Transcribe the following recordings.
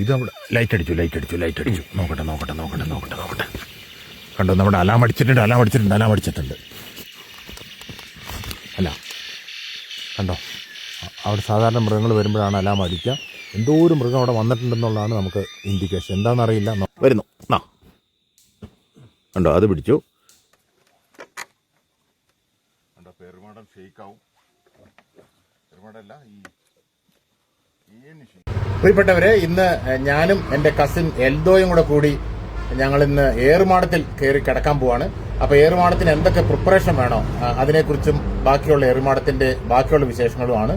ഇതവിടെ ലൈറ്റ് അടിച്ചു. നോക്കട്ടെ. കണ്ടോ, നമ്മുടെ അലാം അടിച്ചിട്ടുണ്ട്. അല്ല കണ്ടോ, അവിടെ സാധാരണ മൃഗങ്ങൾ വരുമ്പോഴാണ് അലാം അടിക്കുക. എന്തോ ഒരു മൃഗം അവിടെ വന്നിട്ടുണ്ടെന്നുള്ളതാണ് നമുക്ക് ഇൻഡിക്കേഷൻ. എന്താണെന്നറിയില്ല. വരുന്നു. കണ്ടോ, അത് പിടിച്ചു. കണ്ടോ, പെരുമാടം ഷെയ്ക്കാവും. പെരുമാടല്ല, പ്രിയപ്പെട്ടവരെ, ഇന്ന് ഞാനും എൻ്റെ കസിൻ എൽദോയും കൂടി ഞങ്ങളിന്ന് ഏറുമാടത്തിൽ കയറി കിടക്കാൻ പോവാണ്. അപ്പോൾ ഏറുമാടത്തിന് എന്തൊക്കെ പ്രിപ്പറേഷൻ വേണോ അതിനെക്കുറിച്ചും ബാക്കിയുള്ള ഏറുമാടത്തിന്റെ ബാക്കിയുള്ള വിശേഷങ്ങളുമാണ്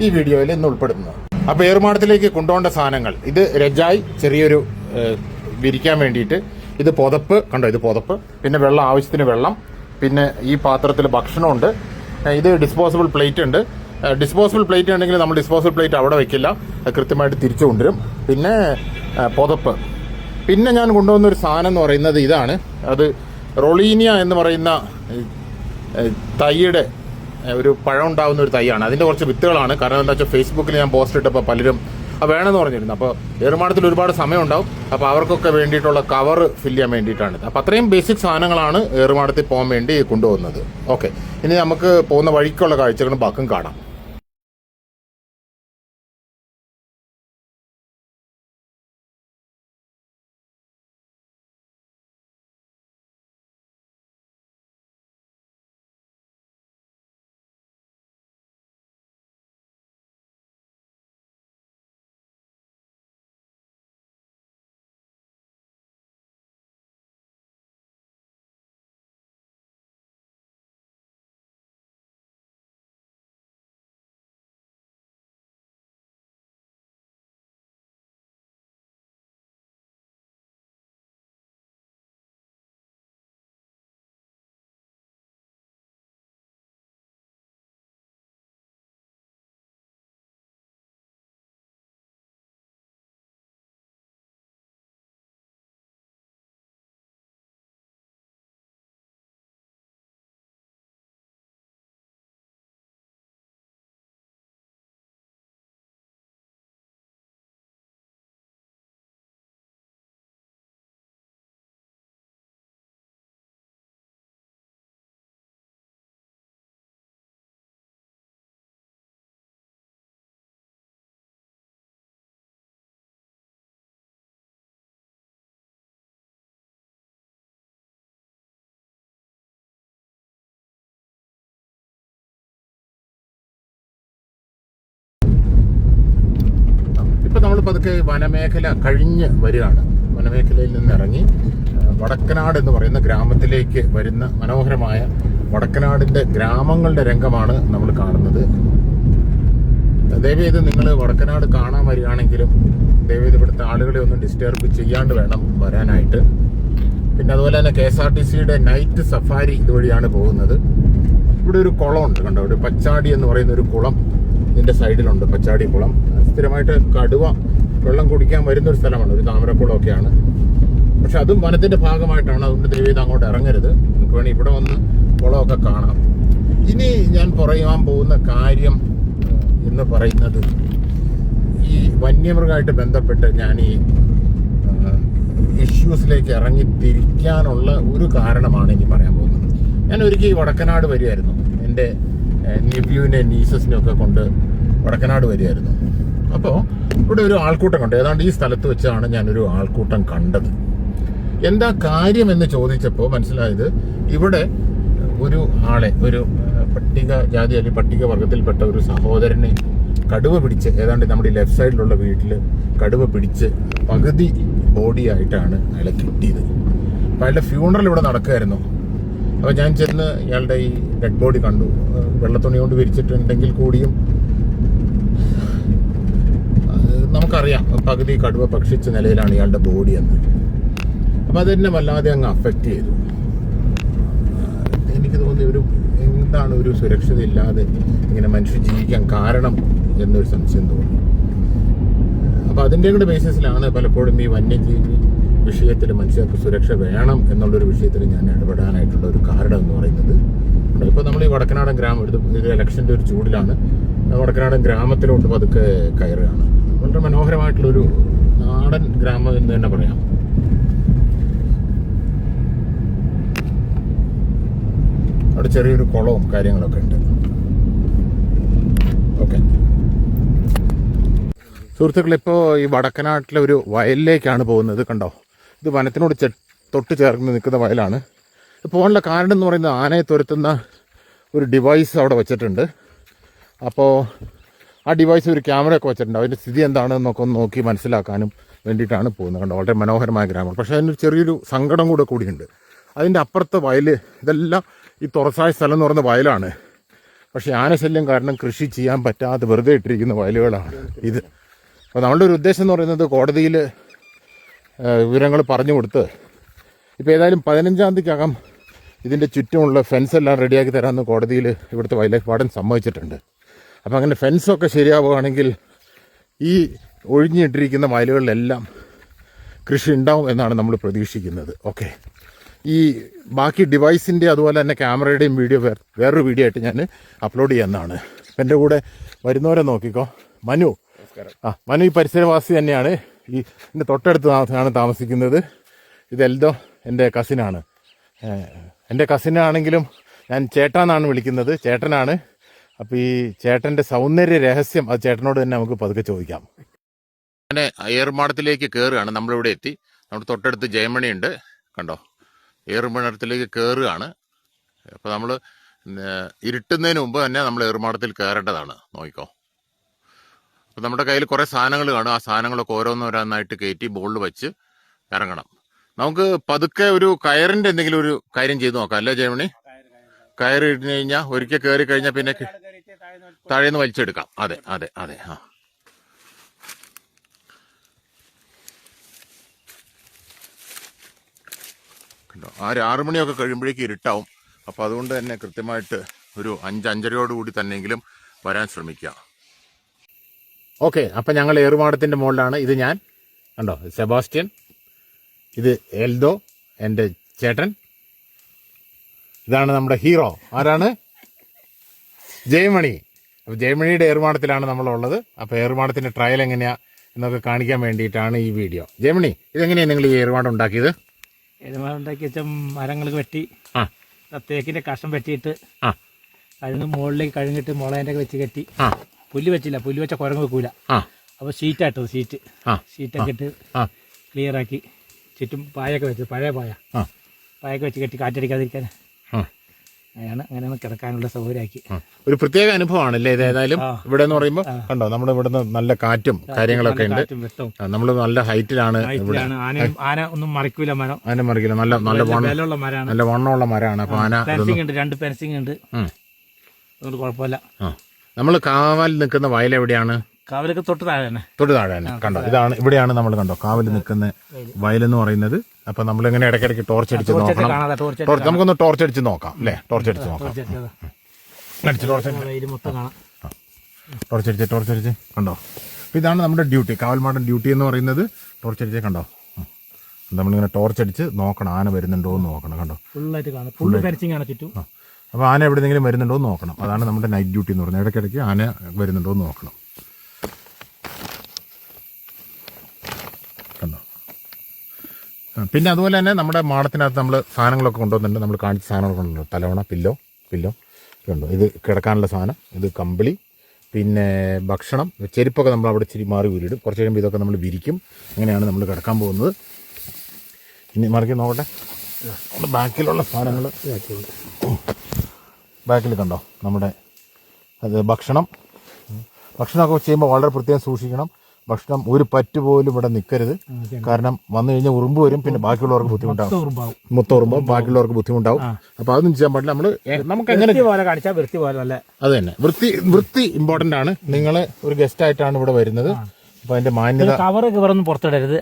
ഈ വീഡിയോയിൽ ഇന്ന് ഉൾപ്പെടുത്തുന്നത്. അപ്പോൾ ഏറുമാടത്തിലേക്ക് കൊണ്ടുപോകേണ്ട സാധനങ്ങൾ: ഇത് രജായി, ചെറിയൊരു വിരിക്കാൻ വേണ്ടിയിട്ട്. ഇത് പുതപ്പ്, കണ്ടോ, ഇത് പുതപ്പ്. പിന്നെ വെള്ളം, ആവശ്യത്തിന് വെള്ളം. പിന്നെ ഈ പാത്രത്തിൽ ഭക്ഷണമുണ്ട്. ഇത് ഡിസ്പോസിബിൾ പ്ലേറ്റ് ഉണ്ട്. ഡിസ്പോസിബിൾ പ്ലേറ്റ് ഉണ്ടെങ്കിൽ നമ്മൾ ഡിസ്പോസിബിൾ പ്ലേറ്റ് അവിടെ വെക്കില്ല, കൃത്യമായിട്ട് തിരിച്ചു കൊണ്ടുവരും. പിന്നെ പുതപ്പ്. പിന്നെ ഞാൻ കൊണ്ടുവന്നൊരു സാധനം എന്ന് പറയുന്നത് ഇതാണ്. അത് റൊളീനിയ എന്ന് പറയുന്ന തൈയുടെ ഒരു പഴം ഉണ്ടാകുന്ന ഒരു തൈയാണ്. അതിൻ്റെ കുറച്ച് വിത്തുകളാണ്. കാരണം എന്താ വെച്ചാൽ ഫേസ്ബുക്കിൽ ഞാൻ പോസ്റ്റ് ഇട്ടപ്പോൾ പലരും വേണമെന്ന് പറഞ്ഞിരുന്നു. അപ്പോൾ ഏറുമാടത്തിൽ ഒരുപാട് സമയം ഉണ്ടാവും. അപ്പോൾ അവർക്കൊക്കെ വേണ്ടിയിട്ടുള്ള കവർ ഫില്ല് ചെയ്യാൻ വേണ്ടിയിട്ടാണ്. അപ്പോൾ അത്രയും ബേസിക് സാധനങ്ങളാണ് ഏറുമാടത്തിൽ പോകാൻ വേണ്ടി കൊണ്ടുപോകുന്നത്. ഓക്കെ, ഇനി നമുക്ക് പോകുന്ന വഴിക്കുള്ള കാഴ്ചകളും ബാക്കും കാണാം. ഇപ്പം നമ്മൾ പതുക്കെ വനമേഖല കഴിഞ്ഞ് വരികയാണ്. വനമേഖലയിൽ നിന്ന് ഇറങ്ങി വടക്കനാട് എന്ന് പറയുന്ന ഗ്രാമത്തിലേക്ക് വരുന്ന മനോഹരമായ വടക്കനാടിൻ്റെ ഗ്രാമങ്ങളുടെ രംഗമാണ് നമ്മൾ കാണുന്നത്. ദയവേത് നിങ്ങൾ വടക്കനാട് കാണാൻ വരികയാണെങ്കിലും ദയവേത് ഇവിടുത്തെ ആളുകളെ ഒന്നും ഡിസ്റ്റർബ് ചെയ്യാണ്ട് വേണം വരാനായിട്ട്. പിന്നെ അതുപോലെ തന്നെ KSRTCയുടെ നൈറ്റ് സഫാരി ഇതുവഴിയാണ് പോകുന്നത്. ഇവിടെ ഒരു കുളമുണ്ട്, കണ്ടോ, ഒരു പച്ചാടി എന്ന് പറയുന്ന ഒരു കുളം ഇതിൻ്റെ സൈഡിലുണ്ട്. പച്ചാടി കുളം സ്ഥിരമായിട്ട് കടുവ വെള്ളം കുടിക്കാൻ വരുന്നൊരു സ്ഥലമാണ്. ഒരു താമരക്കുളമൊക്കെയാണ്. പക്ഷെ അതും വനത്തിൻ്റെ ഭാഗമായിട്ടാണ്. അതുകൊണ്ട് ദയവേത് അങ്ങോട്ട് ഇറങ്ങരുത്. നമുക്ക് വേണമെങ്കിൽ ഇവിടെ വന്ന് കുളമൊക്കെ കാണാം. ഇനി ഞാൻ പറയാൻ പോകുന്ന കാര്യം എന്ന് പറയുന്നത് ഈ വന്യമൃഗമായിട്ട് ബന്ധപ്പെട്ട് ഞാൻ ഈ ഇഷ്യൂസിലേക്ക് ഇറങ്ങി തിരിക്കാനുള്ള ഒരു കാരണമാണ് ഇനി പറയാൻ പോകുന്നത്. ഞാൻ ഒരിക്കൽ ഈ വടക്കനാട് വരികയായിരുന്നു. എൻ്റെ നെവ്യൂവിനെ നീസസിനെ ഒക്കെ കൊണ്ട് വടക്കനാട് വരികയായിരുന്നു. അപ്പോൾ ഇവിടെ ഒരു ആൾക്കൂട്ടം കണ്ടു. ഏതാണ്ട് ഈ സ്ഥലത്ത് വെച്ചാണ് ഞാനൊരു ആൾക്കൂട്ടം കണ്ടത്. എന്താ കാര്യം എന്ന് ചോദിച്ചപ്പോൾ മനസ്സിലായത്, ഇവിടെ ഒരു ആളെ, ഒരു പട്ടിക ജാതി അല്ലെങ്കിൽ പട്ടിക വർഗത്തിൽപ്പെട്ട ഒരു സഹോദരനെ കടുവ പിടിച്ച്, ഏതാണ്ട് നമ്മുടെ ലെഫ്റ്റ് സൈഡിലുള്ള വീട്ടിൽ കടുവ പിടിച്ച് പകുതി ബോഡി ആയിട്ടാണ് അയാളെ കിട്ടിയത്. അപ്പോൾ അയാളുടെ ഫ്യൂണറൽ ഇവിടെ നടക്കുമായിരുന്നു. അപ്പോൾ ഞാൻ ചെന്ന് ഇയാളുടെ ഈ ഡെഡ് ബോഡി കണ്ടു. വെള്ളത്തുണി കൊണ്ട് വിരിച്ചിട്ടുണ്ടെങ്കിൽ കൂടിയും നമുക്കറിയാം പകുതി കടുവ ഭക്ഷിച്ച നിലയിലാണ് ഇയാളുടെ ബോഡി എന്ന്. അപ്പോൾ അതെന്നെ വല്ലാതെ അങ്ങ് അഫക്റ്റ് ചെയ്തു. എനിക്ക് തോന്നി എന്താണ് ഒരു സുരക്ഷിത ഇല്ലാതെ ഇങ്ങനെ മനുഷ്യൻ ജീവിക്കാൻ കാരണം എന്നൊരു സംശയം തോന്നി. അപ്പോൾ അതിൻ്റെ കൂടെ ബേസിസിലാണ് പലപ്പോഴും ഈ വന്യജീവി വിഷയത്തിൽ മനുഷ്യർക്ക് സുരക്ഷ വേണം എന്നുള്ളൊരു വിഷയത്തിൽ ഞാൻ ഇടപെടാനായിട്ടുള്ള ഒരു കാരണം എന്ന് പറയുന്നത്. ഇപ്പോൾ നമ്മൾ ഈ വടക്കനാടൻ ഗ്രാമം ഇത് ഇലക്ഷൻ്റെ ഒരു ചൂടിലാണ് വടക്കനാടൻ ഗ്രാമത്തിലോട്ട് പതുക്കെ കയറുകയാണ്. വളരെ മനോഹരമായിട്ടുള്ളൊരു ഗ്രാമം എന്ന് തന്നെ പറയാം. അവിടെ ചെറിയൊരു കുളവും കാര്യങ്ങളൊക്കെ ഉണ്ട്. ഓക്കെ സുഹൃത്തുക്കളെ, ഇപ്പോൾ ഈ വടക്കനാട്ടിലെ ഒരു വയലിലേക്കാണ് പോകുന്നത്. കണ്ടോ, ഇത് വനത്തിനോട് തൊട്ട് ചേർന്ന് നിൽക്കുന്ന വയലാണ്. പോകാനുള്ള കാരണം എന്ന് പറയുന്നത് ആനയെ തുരത്തുന്ന ഒരു ഡിവൈസ് അവിടെ വെച്ചിട്ടുണ്ട്. അപ്പോൾ ആ ഡിവൈസ് ഒരു ക്യാമറയൊക്കെ വെച്ചിട്ടുണ്ട്. അതിൻ്റെ സ്ഥിതി എന്താണെന്നൊക്കെ ഒന്ന് നോക്കി മനസ്സിലാക്കാനും വേണ്ടിയിട്ടാണ് പോകുന്നത്. കണ്ടോ, വളരെ മനോഹരമായ ഗ്രാമം. പക്ഷേ അതിനൊരു ചെറിയൊരു സങ്കടം കൂടിയുണ്ട്. അതിൻ്റെ അപ്പുറത്തെ വയൽ, ഇതെല്ലാം ഈ തുറസായ സ്ഥലം എന്ന് പറയുന്ന വയലാണ്. പക്ഷേ ആനശല്യം കാരണം കൃഷി ചെയ്യാൻ പറ്റാതെ വെറുതെ ഇട്ടിരിക്കുന്ന വയലുകളാണ് ഇത്. അപ്പോൾ നമ്മളുടെ ഒരു ഉദ്ദേശം എന്ന് പറയുന്നത് കോടതിയിൽ വിവരങ്ങൾ പറഞ്ഞു കൊടുത്ത് ഇപ്പോൾ ഏതായാലും 15-ാം തീയതിക്കകം ഇതിൻ്റെ ചുറ്റുമുള്ള ഫെൻസ് എല്ലാം റെഡിയാക്കി തരാമെന്ന് കോടതിയിൽ ഇവിടുത്തെ വൈൽഡ് ലൈഫ് വാർഡൻ സമ്മതിച്ചിട്ടുണ്ട്. അപ്പോൾ അങ്ങനെ ഫെൻസൊക്കെ ശരിയാവുകയാണെങ്കിൽ ഈ ഒഴിഞ്ഞിട്ടിരിക്കുന്ന വയലുകളിലെല്ലാം കൃഷി ഉണ്ടാവും എന്നാണ് നമ്മൾ പ്രതീക്ഷിക്കുന്നത്. ഓക്കെ, ഈ ബാക്കി ഡിവൈസിൻ്റെ അതുപോലെ തന്നെ ക്യാമറയുടെയും വീഡിയോ വേറൊരു വീഡിയോ ആയിട്ട് ഞാൻ അപ്ലോഡ് ചെയ്യുന്നതാണ്. എൻ്റെ കൂടെ വരുന്നവരെ നോക്കിക്കോ. മനു, മനു ഈ പരിസരവാസി തന്നെയാണ്. ഈ എൻ്റെ തൊട്ടടുത്താണ് താമസിക്കുന്നത്. ഇത് എൽദോ എൻ്റെ കസിനാണ്. എൻ്റെ കസിനാണെങ്കിലും ഞാൻ ചേട്ടാന്നാണ് വിളിക്കുന്നത്, ചേട്ടനാണ്. അപ്പോൾ ഈ ചേട്ടൻ്റെ സൗന്ദര്യ രഹസ്യം അത് ചേട്ടനോട് തന്നെ നമുക്ക് പതുക്കെ ചോദിക്കാം. അങ്ങനെ ഏറുമാടത്തിലേക്ക് കയറുകയാണ്. നമ്മളിവിടെ എത്തി. നമ്മുടെ തൊട്ടടുത്ത് ജയമണി ഉണ്ട്. കണ്ടോ, ഏറുമാടത്തിലേക്ക് കയറുകയാണ്. അപ്പോൾ നമ്മൾ ഇരുട്ടുന്നതിന് മുമ്പ് തന്നെ നമ്മൾ ഏറുമാടത്തിൽ കയറേണ്ടതാണ്. നോക്കിക്കോ. അപ്പോൾ നമ്മുടെ കയ്യിൽ കുറേ സാധനങ്ങൾ കാണും. ആ സാധനങ്ങളൊക്കെ ഓരോന്നോരോന്നായിട്ട് കയറ്റി ബോളിൽ വെച്ച് ഇറങ്ങണം. നമുക്ക് പതുക്കെ ഒരു കയറിൻ്റെ എന്തെങ്കിലും ഒരു കാര്യം ചെയ്ത് നോക്കാം, അല്ലേ ജയമണി? കയറി ഇട്ട് കഴിഞ്ഞാൽ ഒരിക്കൽ കയറി കഴിഞ്ഞാൽ പിന്നെ താഴേന്ന് വലിച്ചെടുക്കാം. അതെ അതെ അതെ. ആ കണ്ടോ, ആ 6 മണിയൊക്കെ കഴിയുമ്പോഴേക്ക് ഇരുട്ടാവും. അപ്പോൾ അതുകൊണ്ട് തന്നെ കൃത്യമായിട്ട് ഒരു 5-5:30 തന്നെയെങ്കിലും വരാൻ ശ്രമിക്കുക. ഓക്കെ, അപ്പം ഞങ്ങൾ ഏറുമാടത്തിൻ്റെ മുകളിലാണ്. ഇത് ഞാൻ, കണ്ടോ, സെബാസ്റ്റ്യൻ. ഇത് എൽദോ, എൻ്റെ ചേട്ടൻ. ഇതാണ് നമ്മുടെ ഹീറോ. ആരാണ്? ജയമണി. അപ്പോൾ ജയമണിയുടെ ഏറുമാടത്തിലാണ് നമ്മളുള്ളത്. അപ്പോൾ ഏറുമാടത്തിൻ്റെ ട്രയൽ എങ്ങനെയാണ് എന്നൊക്കെ കാണിക്കാൻ വേണ്ടിയിട്ടാണ് ഈ വീഡിയോ. ജയമണി, ഇതെങ്ങനെയാണ് നിങ്ങൾ ഈ ഏറുമാടം ഉണ്ടാക്കിയത്? ഏറുമാടം ഉണ്ടാക്കി വെച്ചാൽ മരങ്ങൾ വെട്ടി തേക്കിൻ്റെ കഷം വെട്ടിയിട്ട് അതിന് മുകളിലേക്ക് കഴിഞ്ഞിട്ട് മുളേൻ്റെ ഒക്കെ വെച്ച് കെട്ടി. പുല്ല് വെച്ചില്ല, പുല്ല് വെച്ച കുരങ്ങ് വെക്കൂല. അപ്പോൾ ഷീറ്റായിട്ടത്, ഷീറ്റൊക്കെ ഇട്ട് ക്ലിയർ ആക്കി ചുറ്റും പായൊക്കെ വെച്ച്, പഴയ പായൊക്കെ വെച്ച് കെട്ടി കാറ്റടിക്കാതിരിക്കാൻ അങ്ങനെയാണ് കിടക്കാനുള്ള സൗകര്യമാക്കി. ഒരു പ്രത്യേക അനുഭവമാണല്ലേ ഇത്. ഏതായാലും ഇവിടെ എന്ന് പറയുമ്പോൾ കണ്ടോ, നമ്മുടെ ഇവിടുന്ന് നല്ല കാറ്റും കാര്യങ്ങളൊക്കെ ഉണ്ട്. നമ്മൾ നല്ല ഹൈറ്റിലാണ്. ആന ഒന്നും മറിക്കൂല, മരം ആന മറിക്കില്ല. നല്ല നല്ല മരമാണ്, നല്ല വണ്ണമുള്ള മരമാണ്. അപ്പോൾ ആന ഫെൻസിങ് ഉണ്ട്, 2 ഫെൻസിങ് ഉണ്ട്, അതുകൊണ്ട് കുഴപ്പമില്ല. നമ്മൾ കാവൽ നിൽക്കുന്ന വയൽ എവിടെയാണ്? കാവലൊക്കെ തൊട്ട് താഴെ തന്നെ. കണ്ടോ, ഇതാണ്, ഇവിടെയാണ് നമ്മൾ കണ്ടോ കാവൽ നിൽക്കുന്ന വയലെന്ന് പറയുന്നത്. അപ്പൊ നമ്മളിങ്ങനെ ഇടയ്ക്കിടയ്ക്ക് ടോർച്ച് അടിച്ച് നോക്കണം. നമുക്കൊന്ന് ടോർച്ച് അടിച്ച് നോക്കാം, അല്ലേ? ടോർച്ച് അടിച്ച് നോക്കാം. ടോർച്ച് അടിച്ച് കണ്ടോ. ഇതാണ് നമ്മുടെ ഡ്യൂട്ടി, കാവൽമാടൻ ഡ്യൂട്ടി എന്ന് പറയുന്നത്. ടോർച്ച് അടിച്ച് കണ്ടോ, നമ്മളിങ്ങനെ ടോർച്ച് അടിച്ച് നോക്കണം, ആന വരുന്നുണ്ടോ എന്ന് നോക്കണം. കണ്ടോ, അപ്പോൾ ആന എവിടെയെങ്കിലും വരുന്നുണ്ടോ എന്ന് നോക്കണം. അതാണ് നമ്മുടെ നൈറ്റ് ഡ്യൂട്ടി എന്ന് പറയുന്നത്. ഇടയ്ക്കിടയ്ക്ക് ആന വരുന്നുണ്ടോ എന്ന് നോക്കണം. കണ്ടോ. പിന്നെ അതുപോലെ തന്നെ നമ്മുടെ മാടത്തിനകത്ത് നമ്മൾ സാധനങ്ങളൊക്കെ കൊണ്ടുവന്നിട്ടുണ്ട്. നമ്മൾ കാണിച്ച സാധനങ്ങളൊക്കെ കൊണ്ടുവന്നു. തലവണ, പില്ലോ കണ്ടോ, ഇത് കിടക്കാനുള്ള സാധനം, ഇത് കമ്പിളി, പിന്നെ ഭക്ഷണം, ചെരുപ്പൊക്കെ നമ്മൾ അവിടെ ഇച്ചിരി മാറി ഊരിടും. കുറച്ച് കഴിയുമ്പോൾ ഇതൊക്കെ നമ്മൾ വിരിക്കും. അങ്ങനെയാണ് നമ്മൾ കിടക്കാൻ പോകുന്നത്. ഇനി മറിക്ക് നോക്കട്ടെ, നമ്മുടെ ബാക്കിലുള്ള സാധനങ്ങൾ ബാക്കിൽ കണ്ടോ. നമ്മുടെ അത് ഭക്ഷണമൊക്കെ ചെയ്യുമ്പോൾ വളരെ പ്രത്യേകം സൂക്ഷിക്കണം. ഭക്ഷണം ഒരു പറ്റ് പോലും ഇവിടെ നിൽക്കരുത്. കാരണം വന്നു കഴിഞ്ഞാൽ ഉറുമ്പ് വരും, പിന്നെ ബാക്കിയുള്ളവർക്ക് ബുദ്ധിമുട്ടാവും. ഉറുമ്പും ബാക്കിയുള്ളവർക്ക് ബുദ്ധിമുട്ടാവും. അപ്പോൾ അതൊന്നും ചെയ്യാൻ പാടില്ല. നമുക്ക് എങ്ങനെ അത് തന്നെ, വൃത്തി ഇമ്പോർട്ടൻ്റ് ആണ്. നിങ്ങൾ ഒരു ഗസ്റ്റ് ആയിട്ടാണ് ഇവിടെ വരുന്നത്. അപ്പൊ അതിന്റെ മാന്യത, പുറത്തിടരുത്.